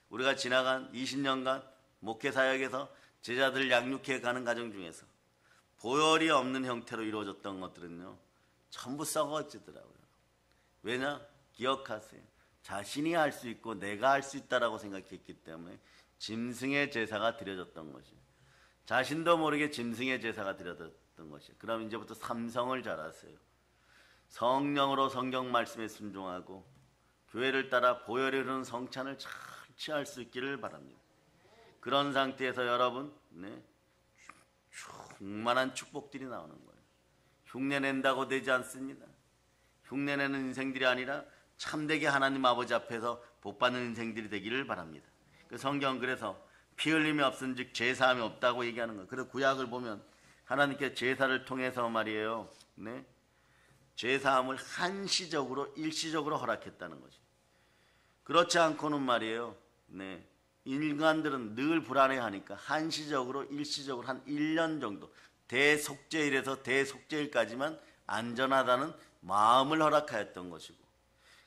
우리가 지나간 20년간 목회 사역에서 제자들을 양육해 가는 과정 중에서 보혈이 없는 형태로 이루어졌던 것들은요 전부 썩어지더라고요. 왜냐? 기억하세요. 자신이 할 수 있고 내가 할 수 있다라고 생각했기 때문에 짐승의 제사가 드려졌던 것이에요. 자신도 모르게 짐승의 제사가 드려졌던 것이에요. 그럼 이제부터 삼성을 잘하세요. 성령으로 성경 말씀에 순종하고 교회를 따라 보혈이 흐르는 성찬을 잘 취할 수 있기를 바랍니다. 그런 상태에서 여러분 충만한 축복들이 나오는 거예요. 흉내낸다고 되지 않습니다. 흉내내는 인생들이 아니라 참되게 하나님 아버지 앞에서 복받는 인생들이 되기를 바랍니다. 그 성경 그래서 피 흘림이 없은즉 제사함이 없다고 얘기하는 거예요. 그래서 구약을 보면 하나님께 제사를 통해서 말이에요. 제사함을 한시적으로 일시적으로 허락했다는 거죠. 그렇지 않고는 말이에요. 인간들은 늘 불안해하니까 한시적으로 일시적으로 한 1년 정도 대속죄일에서 대속죄일까지만 안전하다는 마음을 허락하였던 것이고,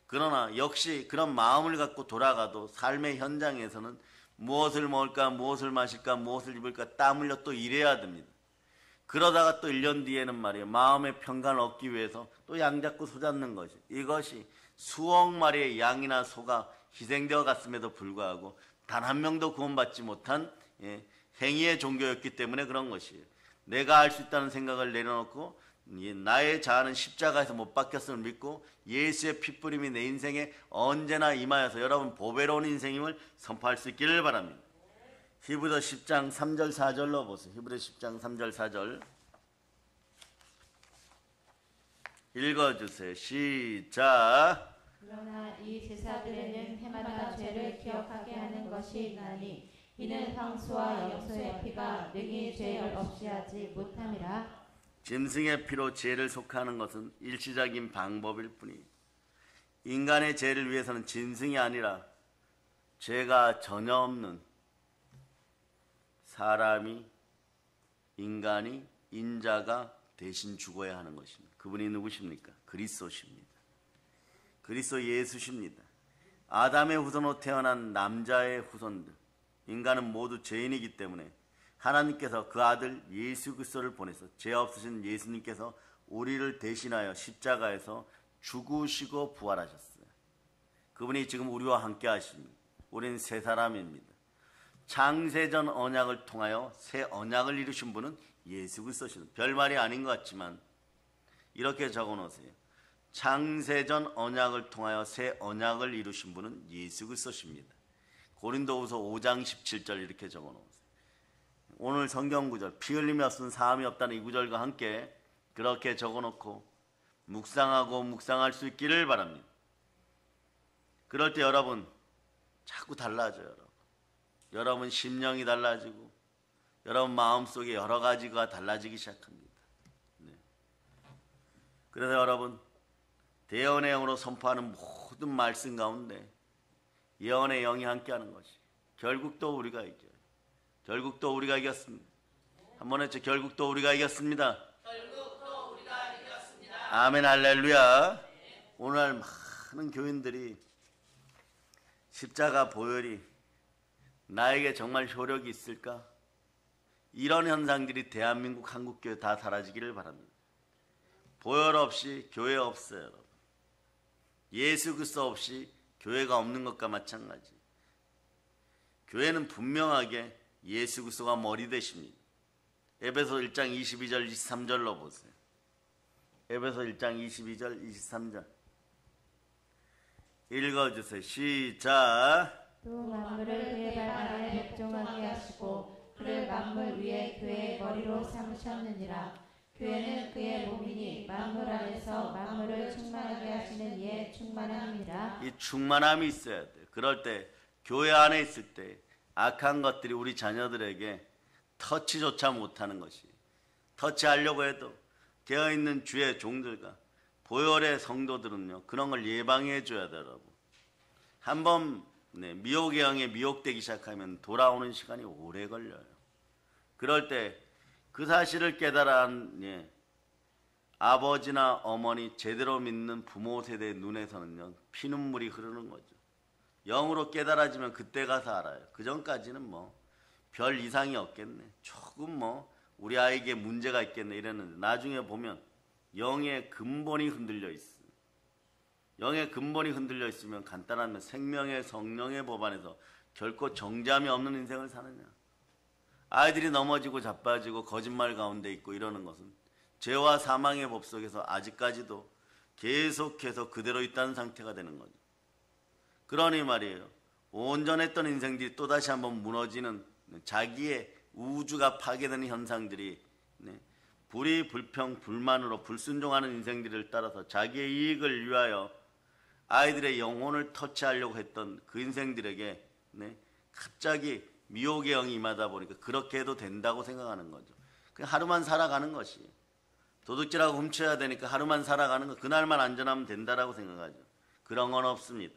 그러나 역시 그런 마음을 갖고 돌아가도 삶의 현장에서는 무엇을 먹을까, 무엇을 마실까, 무엇을 입을까 땀 흘려 또 일해야 됩니다. 그러다가 또 1년 뒤에는 말이에요. 마음의 평강을 얻기 위해서 또 양 잡고 소 잡는 것이, 이것이 수억 마리의 양이나 소가 희생되어 갔음에도 불구하고 단 한 명도 구원받지 못한 행위의 종교였기 때문에 그런 것이에요. 내가 할 수 있다는 생각을 내려놓고 나의 자아는 십자가에서 못 박혔음을 믿고 예수의 핏부림이 내 인생에 언제나 임하여서 여러분 보배로운 인생임을 선포할 수 있기를 바랍니다. 히브리서 10장 3절 4절로 보세요. 히브리서 10장 3절 4절 읽어주세요. 시작. 그러나 이 제사들에는 해마다 죄를 기억하게 하는 것이 있나니 이는 황소와 염소의 피가 능히 죄를 없이 하지 못함이라. 짐승의 피로 죄를 속하는 것은 일시적인 방법일 뿐이에요. 인간의 죄를 위해서는 짐승이 아니라 죄가 전혀 없는 사람이, 인간이, 인자가 대신 죽어야 하는 것입니다. 그분이 누구십니까? 그리스도십니다. 그리스도 예수십니다. 아담의 후손으로 태어난 남자의 후손들, 인간은 모두 죄인이기 때문에 하나님께서 그 아들 예수 그리스도를 보내서 죄 없으신 예수님께서 우리를 대신하여 십자가에서 죽으시고 부활하셨어요. 그분이 지금 우리와 함께 하십니다. 우리는 새 사람입니다. 창세전 언약을 통하여 새 언약을 이루신 분은 예수 그리스도십니다. 별말이 아닌 것 같지만 이렇게 적어놓으세요. 창세전 언약을 통하여 새 언약을 이루신 분은 예수 그리스도십니다. 고린도후서 5장 17절 이렇게 적어놓으세요. 오늘 성경 구절, 피 흘림이 없으면 사함이 없다는 이 구절과 함께 그렇게 적어놓고 묵상하고 묵상할 수 있기를 바랍니다. 그럴 때 여러분 자꾸 달라져요. 여러분. 여러분 심령이 달라지고 여러분 마음속에 여러 가지가 달라지기 시작합니다. 네. 그래서 여러분 대언의 영으로 선포하는 모든 말씀 가운데 예언의 영이 함께하는 것이 결국 또 우리가 이겨요. 결국 또 우리가 이겼습니다. 한번 했죠. 결국 또 우리가 이겼습니다. 결국 또 우리가 이겼습니다. 아멘 할렐루야. 오늘 많은 교인들이 십자가 보혈이 나에게 정말 효력이 있을까? 이런 현상들이 대한민국 한국교회 다 사라지기를 바랍니다. 보혈 없이 교회 없어요. 여러분. 예수 그리스도 없이 교회가 없는 것과 마찬가지. 교회는 분명하게 예수 그리스도가 머리 되십니다. 에베소 1장 22절 23절로 보세요. 에베소 1장 22절 23절 읽어주세요. 시작. 또 만물을 그의 발 아래 복종하게 하시고 그를 만물 위에 그의 머리로 삼으셨느니라. 교회는 그의 몸이니 만물 안에서 만물을 충만하게 하시는 이의 충만함이라. 이 충만함이 있어야 돼요. 그럴 때 교회 안에 있을 때 악한 것들이 우리 자녀들에게 터치조차 못하는 것이, 터치하려고 해도 깨어있는 주의 종들과 보혈의 성도들은요 그런 걸 예방해 줘야 돼요. 여러분. 한번 미혹의 영에 미혹되기 시작하면 돌아오는 시간이 오래 걸려요. 그럴 때 그 사실을 깨달은 아버지나 어머니 제대로 믿는 부모 세대의 눈에서는요 피눈물이 흐르는 거죠. 영으로 깨달아지면 그때 가서 알아요. 그 전까지는 뭐 별 이상이 없겠네, 조금 뭐 우리 아이에게 문제가 있겠네 이랬는데 나중에 보면 영의 근본이 흔들려 있어. 영의 근본이 흔들려 있으면 간단하면 생명의 성령의 법 안에서 결코 정잠이 없는 인생을 사느냐. 아이들이 넘어지고 자빠지고 거짓말 가운데 있고 이러는 것은 죄와 사망의 법 속에서 아직까지도 계속해서 그대로 있다는 상태가 되는 거죠. 그러니 말이에요. 온전했던 인생들이 또다시 한번 무너지는 자기의 우주가 파괴되는 현상들이 불의, 불평, 불만으로 불순종하는 인생들을 따라서 자기의 이익을 위하여 아이들의 영혼을 터치하려고 했던 그 인생들에게 갑자기 미혹의 영이 임하다 보니까 그렇게 해도 된다고 생각하는 거죠. 그냥 하루만 살아가는 것이, 도둑질하고 훔쳐야 되니까 하루만 살아가는 거, 그날만 안전하면 된다라고 생각하죠. 그런 건 없습니다.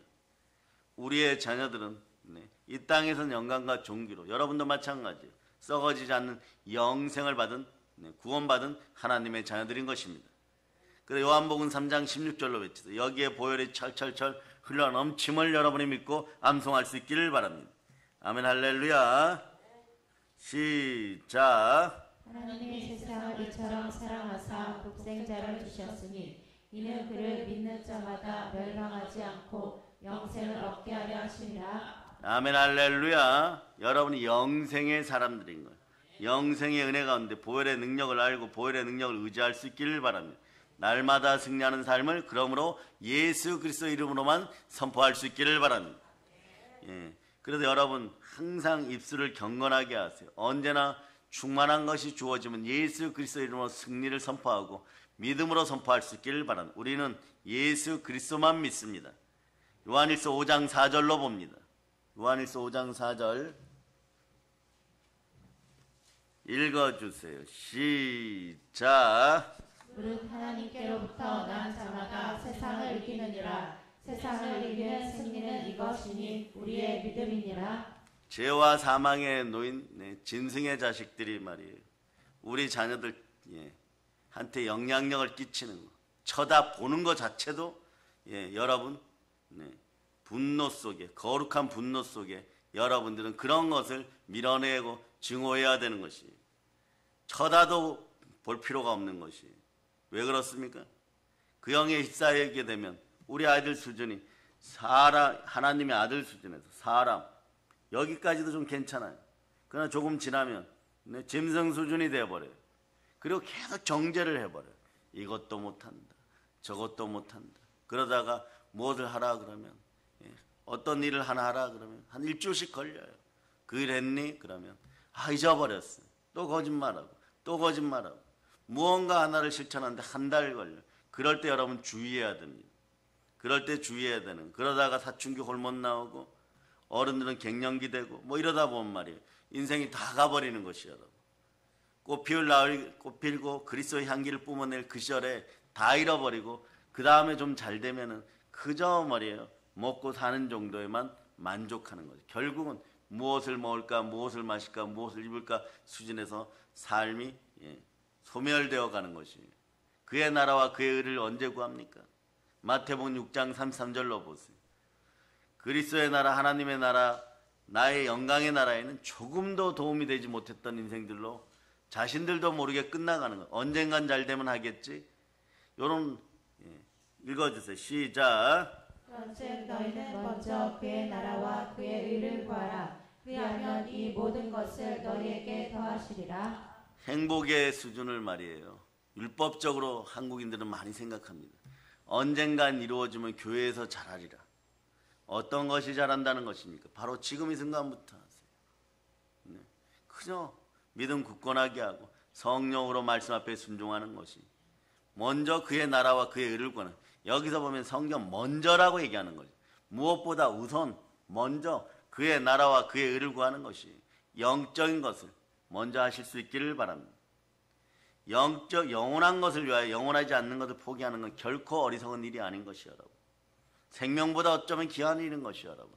우리의 자녀들은 이 땅에서는 영광과 존귀로, 여러분도 마찬가지예요. 썩어지지 않는 영생을 받은, 구원받은 하나님의 자녀들인 것입니다. 그래서 요한복음 3장 16절로 외치세요. 여기에 보혈이 철철철 흘러 넘침을 여러분이 믿고 암송할 수 있기를 바랍니다. 아멘 할렐루야. 시작. 하나님이 세상을 이처럼 사랑하사 독생자를 주셨으니 이는 그를 믿는 자마다 멸망하지 않고 영생을 얻게 하려 하심이라. 아멘 할렐루야. 여러분이 영생의 사람들인 거예요. 영생의 은혜 가운데 보혈의 능력을 알고 보혈의 능력을 의지할 수 있기를 바랍니다. 날마다 승리하는 삶을 그러므로 예수 그리스도 이름으로만 선포할 수 있기를 바랍니다. 그래서 여러분 항상 입술을 경건하게 하세요. 언제나 충만한 것이 주어지면 예수 그리스도 이름으로 승리를 선포하고 믿음으로 선포할 수 있기를 바랍니다. 우리는 예수 그리스도만 믿습니다. 요한일서 5장 4절로 봅니다. 요한일서 5장 4절 읽어주세요. 시작. 무릇 하나님께로부터 난 자마다 세상을 이기느니라. 세상을 이기는 승리는 이것이니 우리의 믿음이니라. 죄와 사망에 놓인 진승의 자식들이 말이에요. 우리 자녀들 한테 영향력을 끼치는 거, 쳐다보는 것 자체도 여러분 분노 속에, 거룩한 분노 속에 여러분들은 그런 것을 밀어내고 증오해야 되는 것이, 쳐다도 볼 필요가 없는 것이. 왜 그렇습니까? 그 영에 휩싸이게 되면 우리 아이들 수준이 사람, 하나님의 아들 수준에서 사람, 여기까지도 좀 괜찮아요. 그러나 조금 지나면 짐승 수준이 되어버려요. 그리고 계속 정죄를 해버려요. 이것도 못한다, 저것도 못한다. 그러다가 무엇을 하라 그러면, 어떤 일을 하나 하라 그러면 한 일주일씩 걸려요. 그 일 했니? 그러면 잊어버렸어. 또 거짓말하고 또 거짓말하고 무언가 하나를 실천하는데 한 달 걸려요. 그럴 때 여러분 주의해야 됩니다. 그럴 때 주의해야 되는, 그러다가 사춘기 호르몬 나오고 어른들은 갱년기 되고 뭐 이러다 보면 말이에요. 인생이 다 가버리는 것이에요. 여러분. 꽃 필고 그리스도의 향기를 뿜어낼 그 시절에 다 잃어버리고 그 다음에 좀 잘 되면은 그저 말이에요. 먹고 사는 정도에만 만족하는 거죠. 결국은 무엇을 먹을까, 무엇을 마실까, 무엇을 입을까 수준에서 삶이 소멸되어 가는 것이에요. 그의 나라와 그의 의를 언제 구합니까? 마태복음 6장 33절로 보세요. 그리스도의 나라, 하나님의 나라, 나의 영광의 나라에는 조금도 도움이 되지 못했던 인생들로 자신들도 모르게 끝나가는 거. 언젠간 잘 되면 하겠지. 요런 읽어주세요. 시작. 그런즉 너희는 먼저 그의 나라와 그의 의를 구하라. 그리하면 이 모든 것을 너희에게 더하시리라. 행복의 수준을 말이에요. 율법적으로 한국인들은 많이 생각합니다. 언젠간 이루어지면 교회에서 잘하리라. 어떤 것이 잘한다는 것입니까? 바로 지금 이 순간부터 하세요. 그저 믿음 굳건하게 하고 성령으로 말씀 앞에 순종하는 것이 먼저 그의 나라와 그의 의를 구하는. 여기서 보면 성경 먼저라고 얘기하는 거죠. 무엇보다 우선 먼저 그의 나라와 그의 의를 구하는 것이 영적인 것을 먼저 하실 수 있기를 바랍니다. 영원한 것을 위하여 영원하지 않는 것을 포기하는 건 결코 어리석은 일이 아닌 것이요 여러분. 생명보다 어쩌면 귀한 일인 것이요 여러분.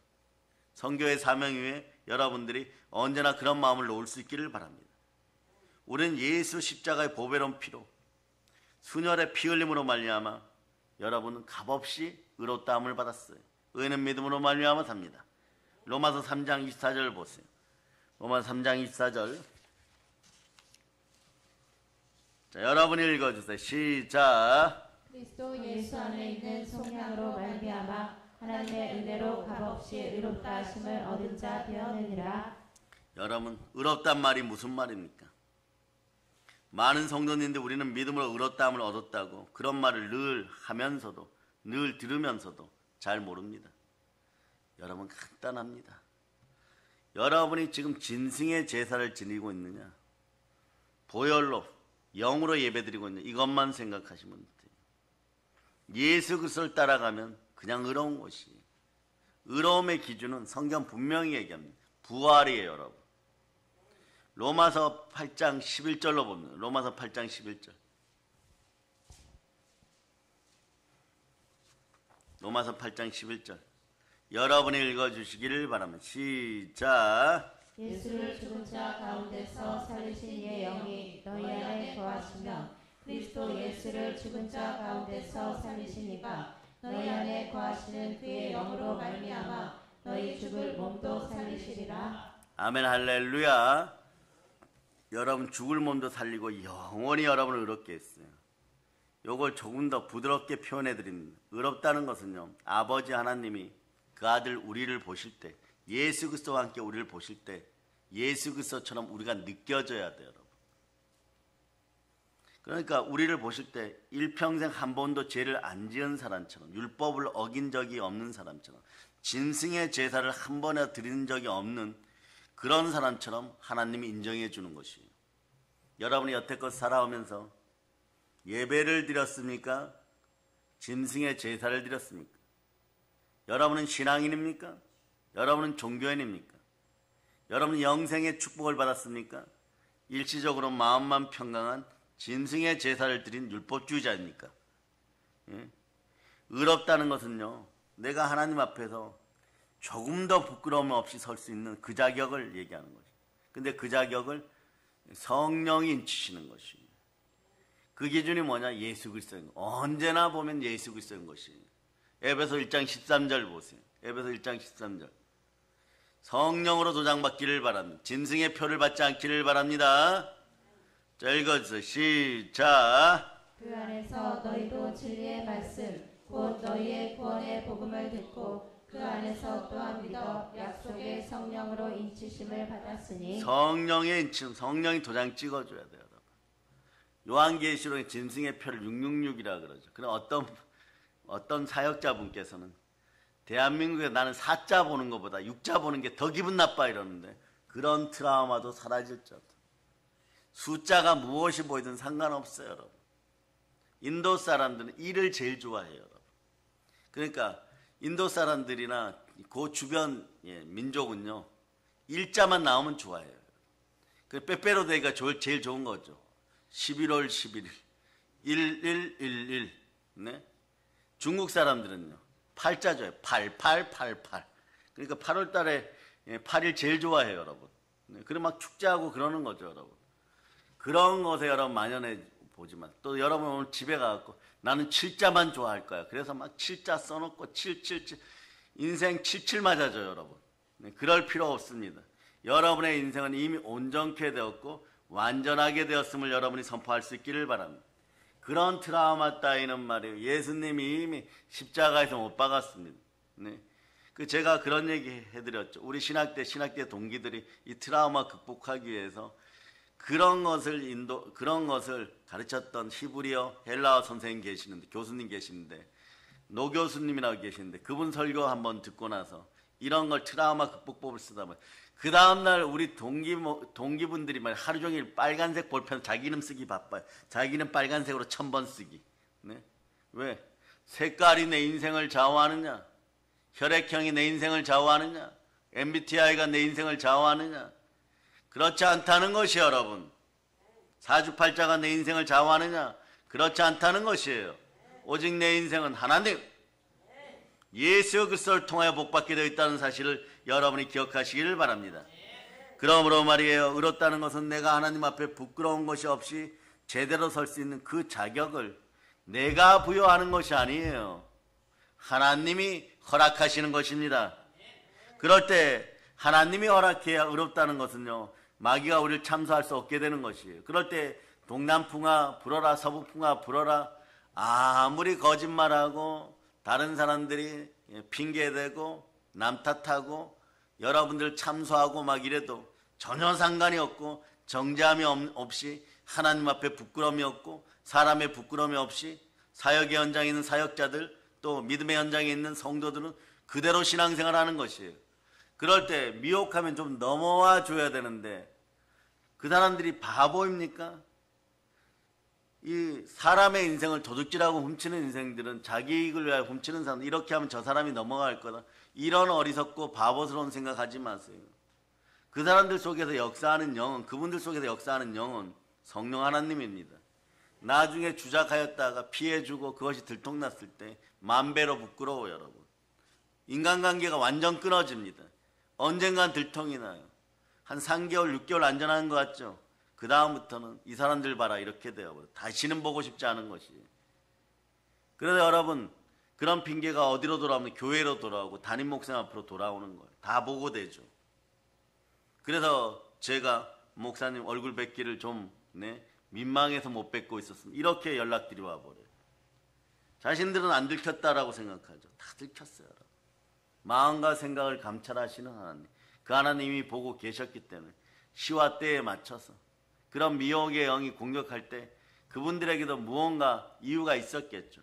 선교의 사명 위에 여러분들이 언제나 그런 마음을 놓을 수 있기를 바랍니다. 우리는 예수 십자가의 보배로운 피로 순혈의 피 흘림으로 말미암아 여러분은 값없이 의롭다함을 받았어요. 의는 믿음으로 말미암아 삽니다. 로마서 3장 24절 보세요. 로마서 3장 24절. 자, 여러분이 읽어주세요. 시작. 그리스도 예수 안에 있는 속량으로 말미암아 하나님의 은혜로 값없이 의롭다 하심을 얻은 자 되었느니라. 여러분, 의롭단 말이 무슨 말입니까? 많은 성도님들 우리는 믿음으로 의롭다함을 얻었다고 그런 말을 늘 하면서도 늘 들으면서도 잘 모릅니다. 여러분 간단합니다. 여러분이 지금 진승의 제사를 지니고 있느냐, 보혈로 영으로 예배드리고 있느냐, 이것만 생각하시면 돼요. 예수 그리스도를 따라가면 그냥 의로운 것이, 의로움의 기준은 성경 분명히 얘기합니다. 부활이에요. 여러분, 로마서 8장 11절로 봅니다. 로마서 8장 11절. 로마서 8장 11절. 여러분이 읽어주시기를 바랍니다. 시작. 예수를 죽은 자 가운데서 살리신 이의 영이 너희 안에 거하시며 그리스도 예수를 죽은 자 가운데서 살리신 이가 너희 안에 거하시는 그의 영으로 말미암아 너희 죽을 몸도 살리시리라. 아멘 할렐루야. 여러분 죽을 몸도 살리고 영원히 여러분을 의롭게 했어요. 요걸 조금 더 부드럽게 표현해 드립니다. 의롭다는 것은요, 아버지 하나님이 그 아들 우리를 보실 때, 예수 그리스도와 함께 우리를 보실 때 예수 그리스도처럼 우리가 느껴져야 돼요. 여러분. 그러니까 우리를 보실 때 일평생 한 번도 죄를 안 지은 사람처럼, 율법을 어긴 적이 없는 사람처럼, 진승의 제사를 한 번에 드린 적이 없는 그런 사람처럼 하나님이 인정해 주는 것이에요. 여러분이 여태껏 살아오면서 예배를 드렸습니까? 짐승의 제사를 드렸습니까? 여러분은 신앙인입니까? 여러분은 종교인입니까? 여러분은 영생의 축복을 받았습니까? 일시적으로 마음만 평강한 짐승의 제사를 드린 율법주의자입니까? 예? 의롭다는 것은요, 내가 하나님 앞에서 조금 더 부끄러움 없이 설 수 있는 그 자격을 얘기하는 거죠. 근데 그 자격을 성령이 인치시는 것입니다. 그 기준이 뭐냐? 예수 그리스도인 거. 언제나 보면 예수 그리스도인 것이에요. 에베소 1장 13절 보세요. 에베소 1장 13절. 성령으로 도장받기를 바랍니다. 짐승의 표를 받지 않기를 바랍니다. 자, 읽어주세요. 시작. 그 안에서 너희도 진리의 말씀 곧 너희의 구원의 복음을 듣고 그 안에서 또한 믿어 약속의 성령으로 인치심을 받았으니. 성령의 인침, 성령이 도장 찍어줘야 돼요. 여러분. 요한계시록에 짐승의 표를 666이라 그러죠. 그럼 어떤 사역자분께서는 대한민국에 나는 4자 보는 것보다 6자 보는 게 더 기분 나빠 이러는데, 그런 트라우마도 사라질 줄. 숫자가 무엇이 보이든 상관없어요. 여러분. 인도 사람들은 1을 제일 좋아해요. 여러분. 그러니까 인도 사람들이나 그 주변 민족은요, 일자만 나오면 좋아해요. 그 빼빼로데이가 제일 좋은 거죠. 11월 11일 1111. 네? 중국 사람들은요, 팔자줘요. 8888. 그러니까 8월 달에 8일 제일 좋아해요, 여러분. 네? 그리고 막 축제하고 그러는 거죠, 여러분. 그런 것에 여러분 만연해 보지만, 또 여러분 오늘 집에 가갖고 나는 7자만 좋아할 거야. 그래서 막 7자 써놓고 777 인생 77 맞아줘, 여러분. 네? 그럴 필요 없습니다. 여러분의 인생은 이미 온전케 되었고 완전하게 되었음을 여러분이 선포할 수 있기를 바랍니다. 그런 트라우마 따위는 말이에요, 예수님이 이미 십자가에서 못 박았습니다. 네. 제가 그런 얘기 해드렸죠. 우리 신학대 동기들이 이 트라우마 극복하기 위해서 그런 것을 가르쳤던 히브리어 헬라어 선생님 계시는데, 교수님 계시는데, 노 교수님이라고 계시는데, 그분 설교 한번 듣고 나서 이런 걸 트라우마 극복법을 쓰다 보면 그 다음날 우리 동기분들이 말 하루 종일 빨간색 볼펜 자기 이름 쓰기 바빠요. 자기 이름 빨간색으로 1000번 쓰기. 네? 왜? 색깔이 내 인생을 좌우하느냐? 혈액형이 내 인생을 좌우하느냐? MBTI가 내 인생을 좌우하느냐? 그렇지 않다는 것이 여러분. 사주팔자가 내 인생을 좌우하느냐? 그렇지 않다는 것이에요. 오직 내 인생은 하나님, 예수 그리스도를 통하여 복받게 되어 있다는 사실을 여러분이 기억하시기를 바랍니다. 그러므로 말이에요, 의롭다는 것은 내가 하나님 앞에 부끄러운 것이 없이 제대로 설 수 있는 그 자격을 내가 부여하는 것이 아니에요. 하나님이 허락하시는 것입니다. 그럴 때 하나님이 허락해야 의롭다는 것은요, 마귀가 우리를 참소할 수 없게 되는 것이에요. 그럴 때 동남풍아 불어라, 서북풍아 불어라, 아무리 거짓말하고 다른 사람들이 핑계대고 남 탓하고 여러분들 참소하고 막 이래도 전혀 상관이 없고, 정죄함이 없이 하나님 앞에 부끄러움이 없고 사람의 부끄러움이 없이 사역의 현장에 있는 사역자들, 또 믿음의 현장에 있는 성도들은 그대로 신앙생활하는 것이에요. 그럴 때 미혹하면 좀 넘어와 줘야 되는데, 그 사람들이 바보입니까? 이 사람의 인생을 도둑질하고 훔치는 인생들은 자기 이익을 위하여 훔치는 사람, 이렇게 하면 저 사람이 넘어갈 거다, 이런 어리석고 바보스러운 생각하지 마세요. 그 사람들 속에서 역사하는 영은, 그분들 속에서 역사하는 영은 성령 하나님입니다. 나중에 주작하였다가 피해주고 그것이 들통났을 때 만배로 부끄러워요, 여러분. 인간관계가 완전 끊어집니다. 언젠간 들통이 나요. 한 3개월, 6개월 안전한 것 같죠? 그 다음부터는 이 사람들 봐라 이렇게 되어버려요. 다시는 보고 싶지 않은 것이. 그래서 여러분, 그런 핑계가 어디로 돌아오면 교회로 돌아오고 담임 목사님 앞으로 돌아오는 거예요. 다 보고되죠. 그래서 제가 목사님 얼굴 뵙기를 좀 민망해서 못 뵙고 있었습니다. 이렇게 연락들이 와버려요. 자신들은 안 들켰다라고 생각하죠. 다 들켰어요. 여러분. 마음과 생각을 감찰하시는 하나님, 그 하나님이 보고 계셨기 때문에 시와 때에 맞춰서 그런 미혹의 영이 공격할 때 그분들에게도 무언가 이유가 있었겠죠.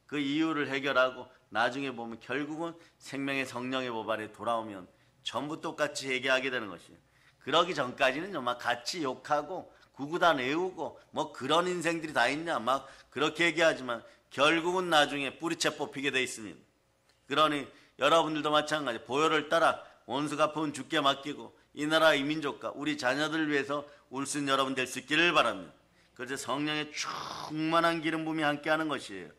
그 이유를 해결하고 나중에 보면 결국은 생명의 성령의 보발에 돌아오면 전부 똑같이 얘기하게 되는 것이에요. 그러기 전까지는 막 같이 욕하고 구구단 외우고 뭐 그런 인생들이 다 있냐 막 그렇게 얘기하지만 결국은 나중에 뿌리채 뽑히게 돼 있습니다. 그러니 여러분들도 마찬가지, 보혈을 따라 원수 갚은 주께 맡기고 이 나라 이 민족과 우리 자녀들을 위해서 울순 여러분 될 수 있기를 바랍니다. 그래서 성령의 충만한 기름 부음이 함께하는 것이에요.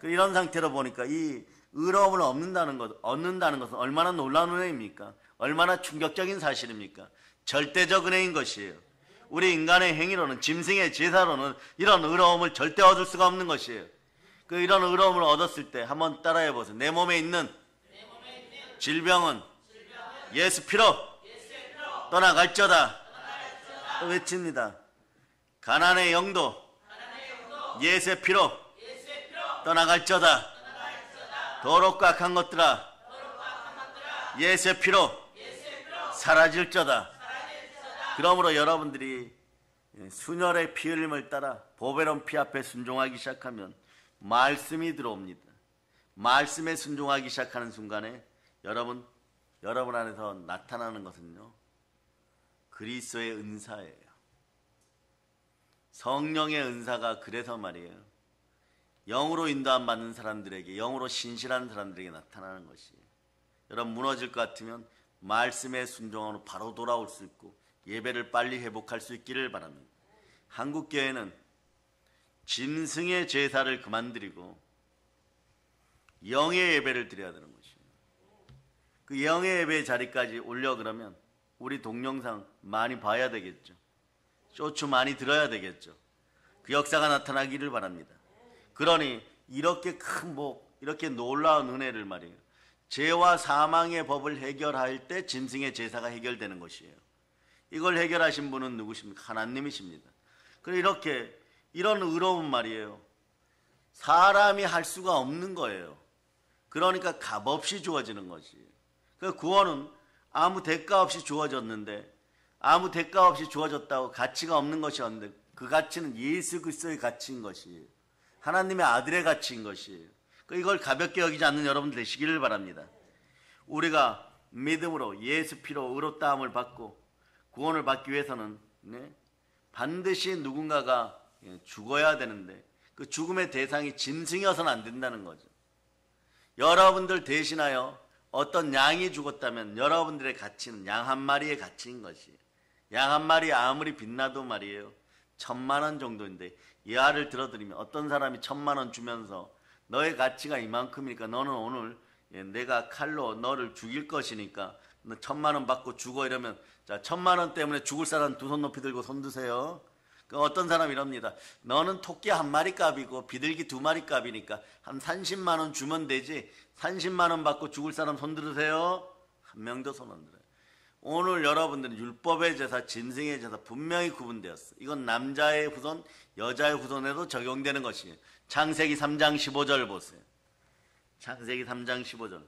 이런 상태로 보니까 이 의로움을 얻는다는 것은 얼마나 놀라운 은혜입니까? 얼마나 충격적인 사실입니까? 절대적 은혜인 것이에요. 우리 인간의 행위로는, 짐승의 제사로는 이런 의로움을 절대 얻을 수가 없는 것이에요. 이런 의로움을 얻었을 때 한번 따라해 보세요. 내 몸에 있는 질병은 예수 피로 떠나갈지어다. 외칩니다. 가난의 영도 예수의 피로 떠나갈지어다. 더럽고 악한 것들아 예수의 피로 사라질지어다. 그러므로 여러분들이 순혈의 피 흘림을 따라 보배로운 피 앞에 순종하기 시작하면 말씀이 들어옵니다. 말씀에 순종하기 시작하는 순간에 여러분 안에서 나타나는 것은요, 그리스도의 은사예요. 성령의 은사가 그래서 말이에요, 영으로 인도함 받는 사람들에게, 영으로 신실한 사람들에게 나타나는 것이에요. 여러분 무너질 것 같으면 말씀에 순종하고 바로 돌아올 수 있고 예배를 빨리 회복할 수 있기를 바랍니다. 한국교회는 짐승의 제사를 그만드리고 영의 예배를 드려야 되는 것이에요. 그 영의 예배 자리까지 올려 그러면 우리 동영상 많이 봐야 되겠죠. 쇼츠 많이 들어야 되겠죠. 그 역사가 나타나기를 바랍니다. 그러니 이렇게 큰 복, 이렇게 놀라운 은혜를 말이에요. 죄와 사망의 법을 해결할 때 짐승의 제사가 해결되는 것이에요. 이걸 해결하신 분은 누구십니까? 하나님이십니다. 그래 이렇게 이런 의로운 말이에요. 사람이 할 수가 없는 거예요. 그러니까 값없이 주어지는 것이에요. 그 구원은 아무 대가 없이 주어졌는데 아무 대가 없이 주어졌다고 가치가 없는 것이었는데 그 가치는 예수 그리스도의 가치인 것이에요. 하나님의 아들의 가치인 것이에요. 이걸 가볍게 여기지 않는 여러분 되시기를 바랍니다. 우리가 믿음으로 예수 피로 의롭다함을 받고 구원을 받기 위해서는 반드시 누군가가 죽어야 되는데 그 죽음의 대상이 짐승이어서는 안 된다는 거죠. 여러분들 대신하여 어떤 양이 죽었다면 여러분들의 가치는 양 한 마리의 가치인 것이에요. 양 한 마리 아무리 빛나도 말이에요. 1000,000원 정도인데 이 알을 들어드리면 어떤 사람이 1000,000원 주면서 너의 가치가 이만큼이니까 너는 오늘 내가 칼로 너를 죽일 것이니까 너 1000,000원 받고 죽어 이러면 자 1000,000원 때문에 죽을 사람 두 손 높이 들고 손 드세요. 어떤 사람 이럽니다. 너는 토끼 한 마리 값이고 비둘기 2마리 값이니까 한 30만원 주면 되지 30만원 받고 죽을 사람 손 들으세요. 한 명도 손 안 들어요. 오늘 여러분들은 율법의 제사, 짐승의 제사 분명히 구분되었어. 이건 남자의 후손, 여자의 후손에도 적용되는 것이에요. 창세기 3장 15절 보세요. 창세기 3장 15절.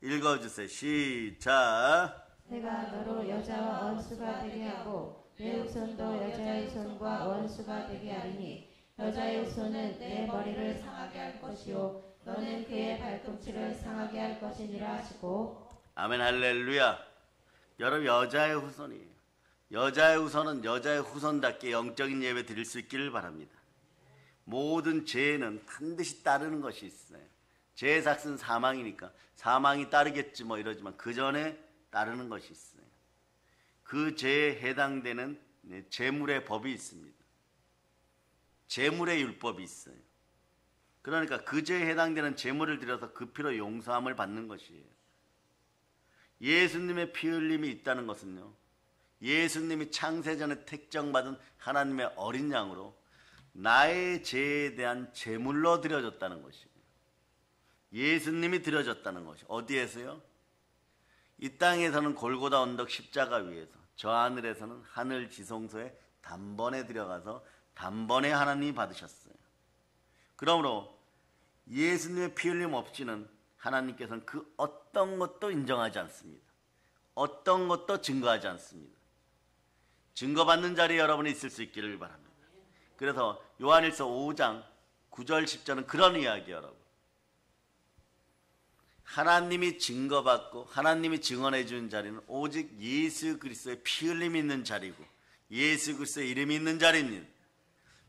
읽어주세요. 시작. 내가 너로 여자와 원수가 되게 하고 내 후손도 여자의 후손과 원수가 되게 하리니 여자의 후손은 내 머리를 상하게 할 것이요 너는 그의 발꿈치를 상하게 할 것이니라 하시고. 아멘 할렐루야. 여러분 여자의 후손이에요. 여자의 후손은 여자의 후손답게 영적인 예배 드릴 수 있기를 바랍니다. 모든 죄는 반드시 따르는 것이 있어요. 죄의 삭은 사망이니까 사망이 따르겠지 뭐 이러지만 그 전에 따르는 것이 있어요. 그 죄에 해당되는 제물의 법이 있습니다. 제물의 율법이 있어요. 그러니까 그 죄에 해당되는 제물을 드려서 그 피로 용서함을 받는 것이에요. 예수님의 피 흘림이 있다는 것은요, 예수님이 창세전에 택정받은 하나님의 어린 양으로 나의 죄에 대한 제물로 드려졌다는 것이에요. 예수님이 드려졌다는 것이 어디에서요? 이 땅에서는 골고다 언덕 십자가 위에서, 저 하늘에서는 하늘 지성소에 단번에 들어가서 단번에 하나님이 받으셨어요. 그러므로 예수님의 피 흘림 없이는 하나님께서는 그 어떤 것도 인정하지 않습니다. 어떤 것도 증거하지 않습니다. 증거받는 자리에 여러분이 있을 수 있기를 바랍니다. 그래서 요한일서 5장 9절 10절은 그런 이야기예요. 여러분, 하나님이 증거받고 하나님이 증언해 주는 자리는 오직 예수 그리스도의 피 흘림이 있는 자리고 예수 그리스도의 이름이 있는 자리입니다.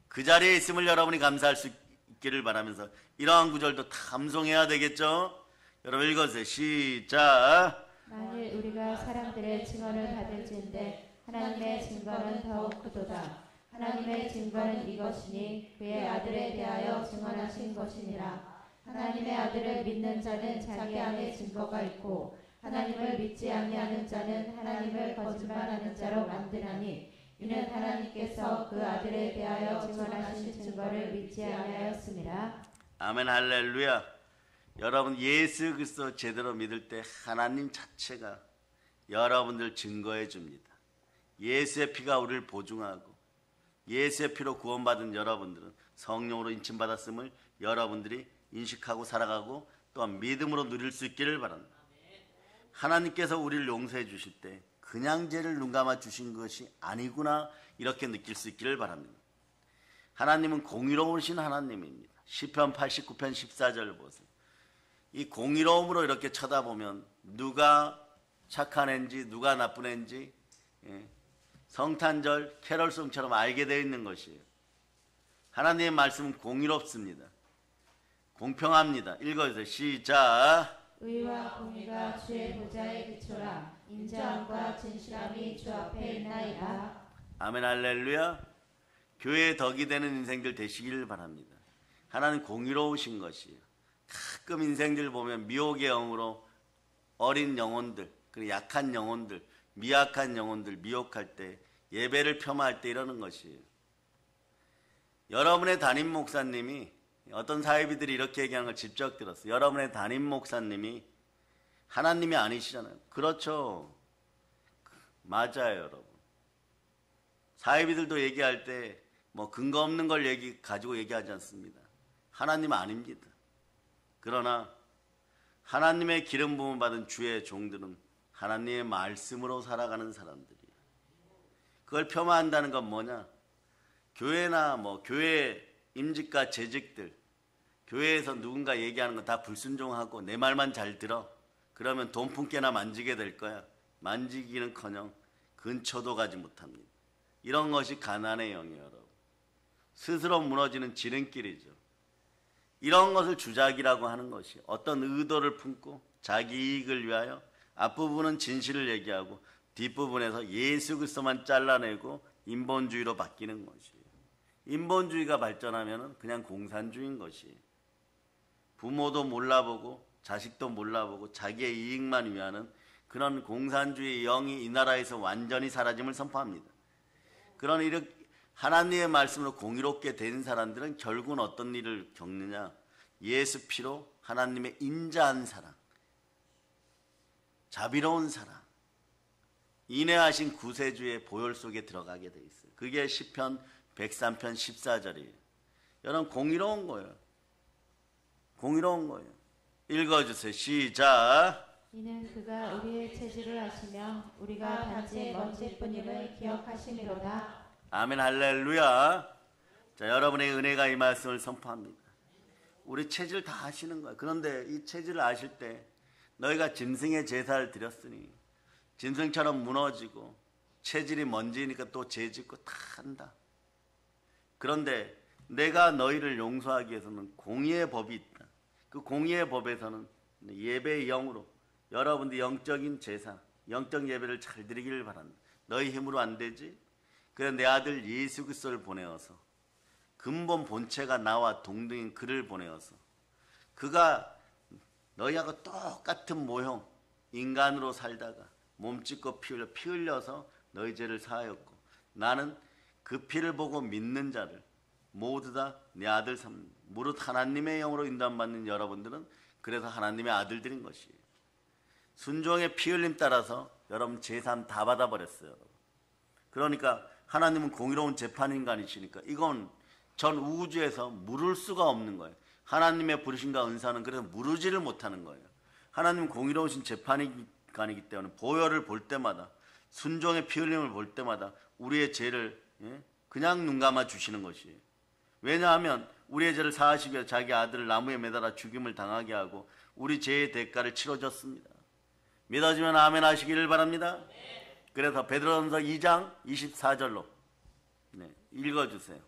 그 자리에 있음을 여러분이 감사할 수 있기를 바라면서 이러한 구절도 다 암송해야 되겠죠? 여러분 읽어주세요. 시작. 만일 우리가 사람들의 증언을 받을진대 하나님의 증거는 더욱 크도다. 하나님의 증거는 이것이니 그의 아들에 대하여 증언하신 것이니라. 하나님의 아들을 믿는 자는 자기 안에 증거가 있고 하나님을 믿지 아니하는 자는 하나님을 거짓말하는 자로 만드나니 이는 하나님께서 그 아들에 대하여 증언하신 증거를 믿지 아니하였음이라. 아멘 할렐루야. 여러분 예수 그리스도 제대로 믿을 때 하나님 자체가 여러분들 증거해 줍니다. 예수의 피가 우리를 보증하고 예수의 피로 구원받은 여러분들은 성령으로 인침받았음을 여러분들이 인식하고 살아가고 또한 믿음으로 누릴 수 있기를 바랍니다. 하나님께서 우리를 용서해 주실 때 그냥 죄를 눈감아 주신 것이 아니구나 이렇게 느낄 수 있기를 바랍니다. 하나님은 공의로우신 하나님입니다. 시편 89편 14절 보세요. 이 공의로움으로 이렇게 쳐다보면 누가 착한 애인지 누가 나쁜 애인지 성탄절 캐럴송처럼 알게 되어 있는 것이에요. 하나님의 말씀은 공의롭습니다. 공평합니다. 읽어주세요. 시작. 의와 공의가 주의 보좌에 비추라. 인자함과 진실함이 주 앞에 있나이다. 아멘 할렐루야. 교회의 덕이 되는 인생들 되시기를 바랍니다. 하나님 공의로우신 것이에요. 가끔 인생들 보면 미혹의 영으로 어린 영혼들, 그리고 약한 영혼들, 미약한 영혼들 미혹할 때, 예배를 폄하할 때 이러는 것이에요. 여러분의 담임 목사님이, 어떤 사회비들이 이렇게 얘기하는 걸 직접 들었어요. 여러분의 담임 목사님이 하나님이 아니시잖아요. 그렇죠. 맞아요, 여러분. 사회비들도 얘기할 때 뭐 근거 없는 걸 가지고 얘기하지 않습니다. 하나님 아닙니다. 그러나 하나님의 기름 부음 받은 주의 종들은 하나님의 말씀으로 살아가는 사람들이에요. 그걸 폄하한다는 건 뭐냐? 교회나 교회 임직과 재직들, 교회에서 누군가 얘기하는 거 다 불순종하고 내 말만 잘 들어. 그러면 돈푼깨나 만지게 될 거야. 만지기는커녕 근처도 가지 못합니다. 이런 것이 가난의 영이에요, 여러분. 스스로 무너지는 지름길이죠. 이런 것을 주작이라고 하는 것이, 어떤 의도를 품고 자기 이익을 위하여 앞부분은 진실을 얘기하고 뒷부분에서 예수 그리스도만 잘라내고 인본주의로 바뀌는 것이에요. 인본주의가 발전하면 그냥 공산주의인 것이에요. 부모도 몰라보고 자식도 몰라보고 자기의 이익만 위하는 그런 공산주의 영이 이 나라에서 완전히 사라짐을 선포합니다. 그런 하나님의 말씀으로 공의롭게 된 사람들은 결국은 어떤 일을 겪느냐? 예수 피로 하나님의 인자한 사랑, 자비로운 사랑, 인애하신 구세주의 보혈 속에 들어가게 돼 있어요. 그게 시편 103편 14절이에요. 여러분, 공의로운 거예요. 공의로운 거예요. 읽어주세요. 시작. 이는 그가 우리의 체질을 아시며 우리가 단지 먼지뿐임을 기억하심이로다. 아멘 할렐루야. 자, 여러분의 은혜가 이 말씀을 선포합니다. 우리 체질 다 아시는 거야. 그런데 이 체질을 아실 때 너희가 짐승의 제사를 드렸으니 짐승처럼 무너지고 체질이 먼지니까 또 죄짓고 다 한다. 그런데 내가 너희를 용서하기 위해서는 공의의 법이 있다. 그 공의의 법에서는 예배의 영으로 여러분들 영적인 제사, 영적 예배를 잘 드리기를 바란다. 너희 힘으로 안 되지? 그래서 내 아들 예수 그리스도를 보내어서, 근본 본체가 나와 동등인 그를 보내어서, 그가 너희하고 똑같은 모형 인간으로 살다가 몸 찢고 피 흘려서 너희 죄를 사하였고, 나는 그 피를 보고 믿는 자를 모두 다 내 아들 삼는다. 무릇 하나님의 영으로 인도받는 여러분들은 그래서 하나님의 아들들인 것이에요. 순종의 피 흘림 따라서 여러분 제삼 다 받아버렸어요. 그러니까 하나님은 공의로운 재판인간이시니까 이건 전 우주에서 물을 수가 없는 거예요. 하나님의 부르심과 은사는 그래서 무르지를 못하는 거예요. 하나님은 공의로우신 재판인간이기 때문에 보혈을 볼 때마다, 순종의 피 흘림을 볼 때마다 우리의 죄를 그냥 눈 감아 주시는 것이에요. 왜냐하면 우리의 죄를 사하시기 위해 자기 아들을 나무에 매달아 죽임을 당하게 하고 우리 죄의 대가를 치러줬습니다. 믿어지면 아멘 하시기를 바랍니다. 그래서 베드로전서 2장 24절로 읽어주세요.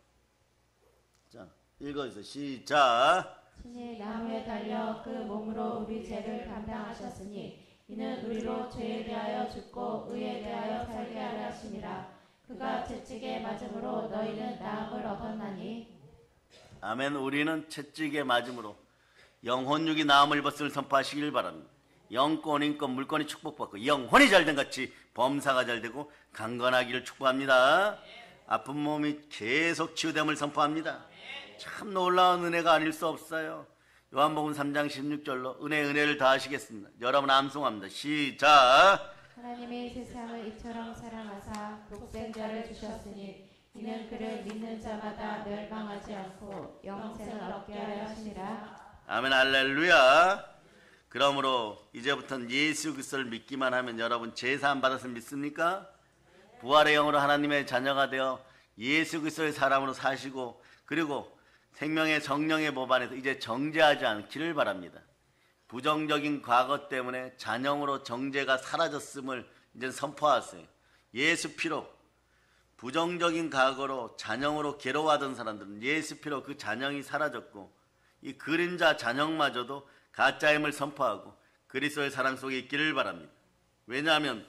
자, 읽어주세요. 시작. 친히 나무에 달려 그 몸으로 우리 죄를 감당하셨으니 이는 우리로 죄에 대하여 죽고 의에 대하여 살게 하려 하심이라. 그가 채찍에 맞음으로 너희는 나음을 얻었나니. 아멘. 우리는 채찍에 맞음으로 영혼육이 나음을 입었음을 선포하시길 바랍니다. 영권, 인권, 물권이 축복받고 영혼이 잘된 같이 범사가 잘되고 강건하기를 축복합니다. 아픈 몸이 계속 치유됨을 선포합니다. 참 놀라운 은혜가 아닐 수 없어요. 요한복음 3장 16절로 은혜를 다하시겠습니다. 여러분 암송합니다. 시작. 하나님이 세상을 이처럼 사랑하사 독생자를 주셨으니 이는 그를 믿는 자마다 멸망하지 않고 영생을 얻게 하려 하심이라. 아멘 할렐루야. 그러므로 이제부터는 예수 그리스도를 믿기만 하면 여러분 제사함 받았으면 믿습니까? 부활의 영으로 하나님의 자녀가 되어 예수 그리스도의 사람으로 사시고 그리고 생명의 성령의 법 안에서 이제 정죄하지 않기를 바랍니다. 부정적인 과거 때문에 잔영으로 정죄가 사라졌음을 이제 선포하세요. 예수 피로 부정적인 과거로 잔영으로 괴로워하던 사람들은 예수 피로 그 잔영이 사라졌고 이 그림자 잔영마저도 가짜임을 선포하고 그리스도의 사랑 속에 있기를 바랍니다. 왜냐하면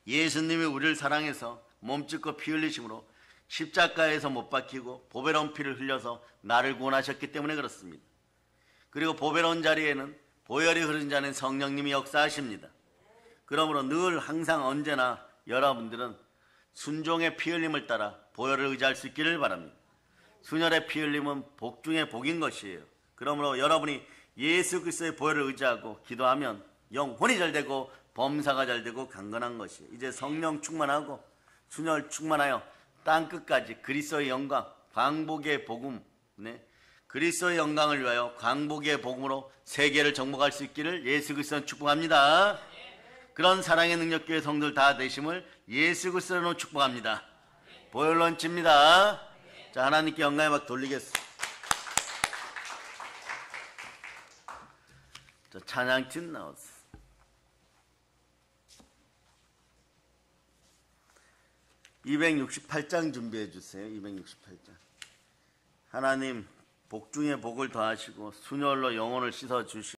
예수님이 우리를 사랑해서 몸짓고 피 흘리심으로 십자가에서 못 박히고 보배로운 피를 흘려서 나를 구원하셨기 때문에 그렇습니다. 그리고 보배로운 자리에는 보혈이 흐른 자는 성령님이 역사하십니다. 그러므로 늘 항상 언제나 여러분들은 순종의 피 흘림을 따라 보혈을 의지할 수 있기를 바랍니다. 순혈의 피 흘림은 복 중에 복인 것이에요. 그러므로 여러분이 예수 그리스도의 보혈을 의지하고 기도하면 영혼이 잘 되고 범사가 잘 되고 강건한 것이에요. 이제 성령 충만하고 순혈 충만하여 땅끝까지 그리스도의 영광, 광복의 복음, 그리스도의 영광을 위하여 광복의 복음으로 세계를 정복할 수 있기를 예수 그리스도는 축복합니다. 그런 사랑의 능력교회 성도들 다 되심을 예수 그리스도로 축복합니다. 보혈 런치입니다. 자, 하나님께 영광의 막 돌리겠습니다. 자, 찬양팀 나왔어. 268장 준비해 주세요. 268장. 하나님 복 중에 복을 더하시고 순혈로 영혼을 씻어 주시고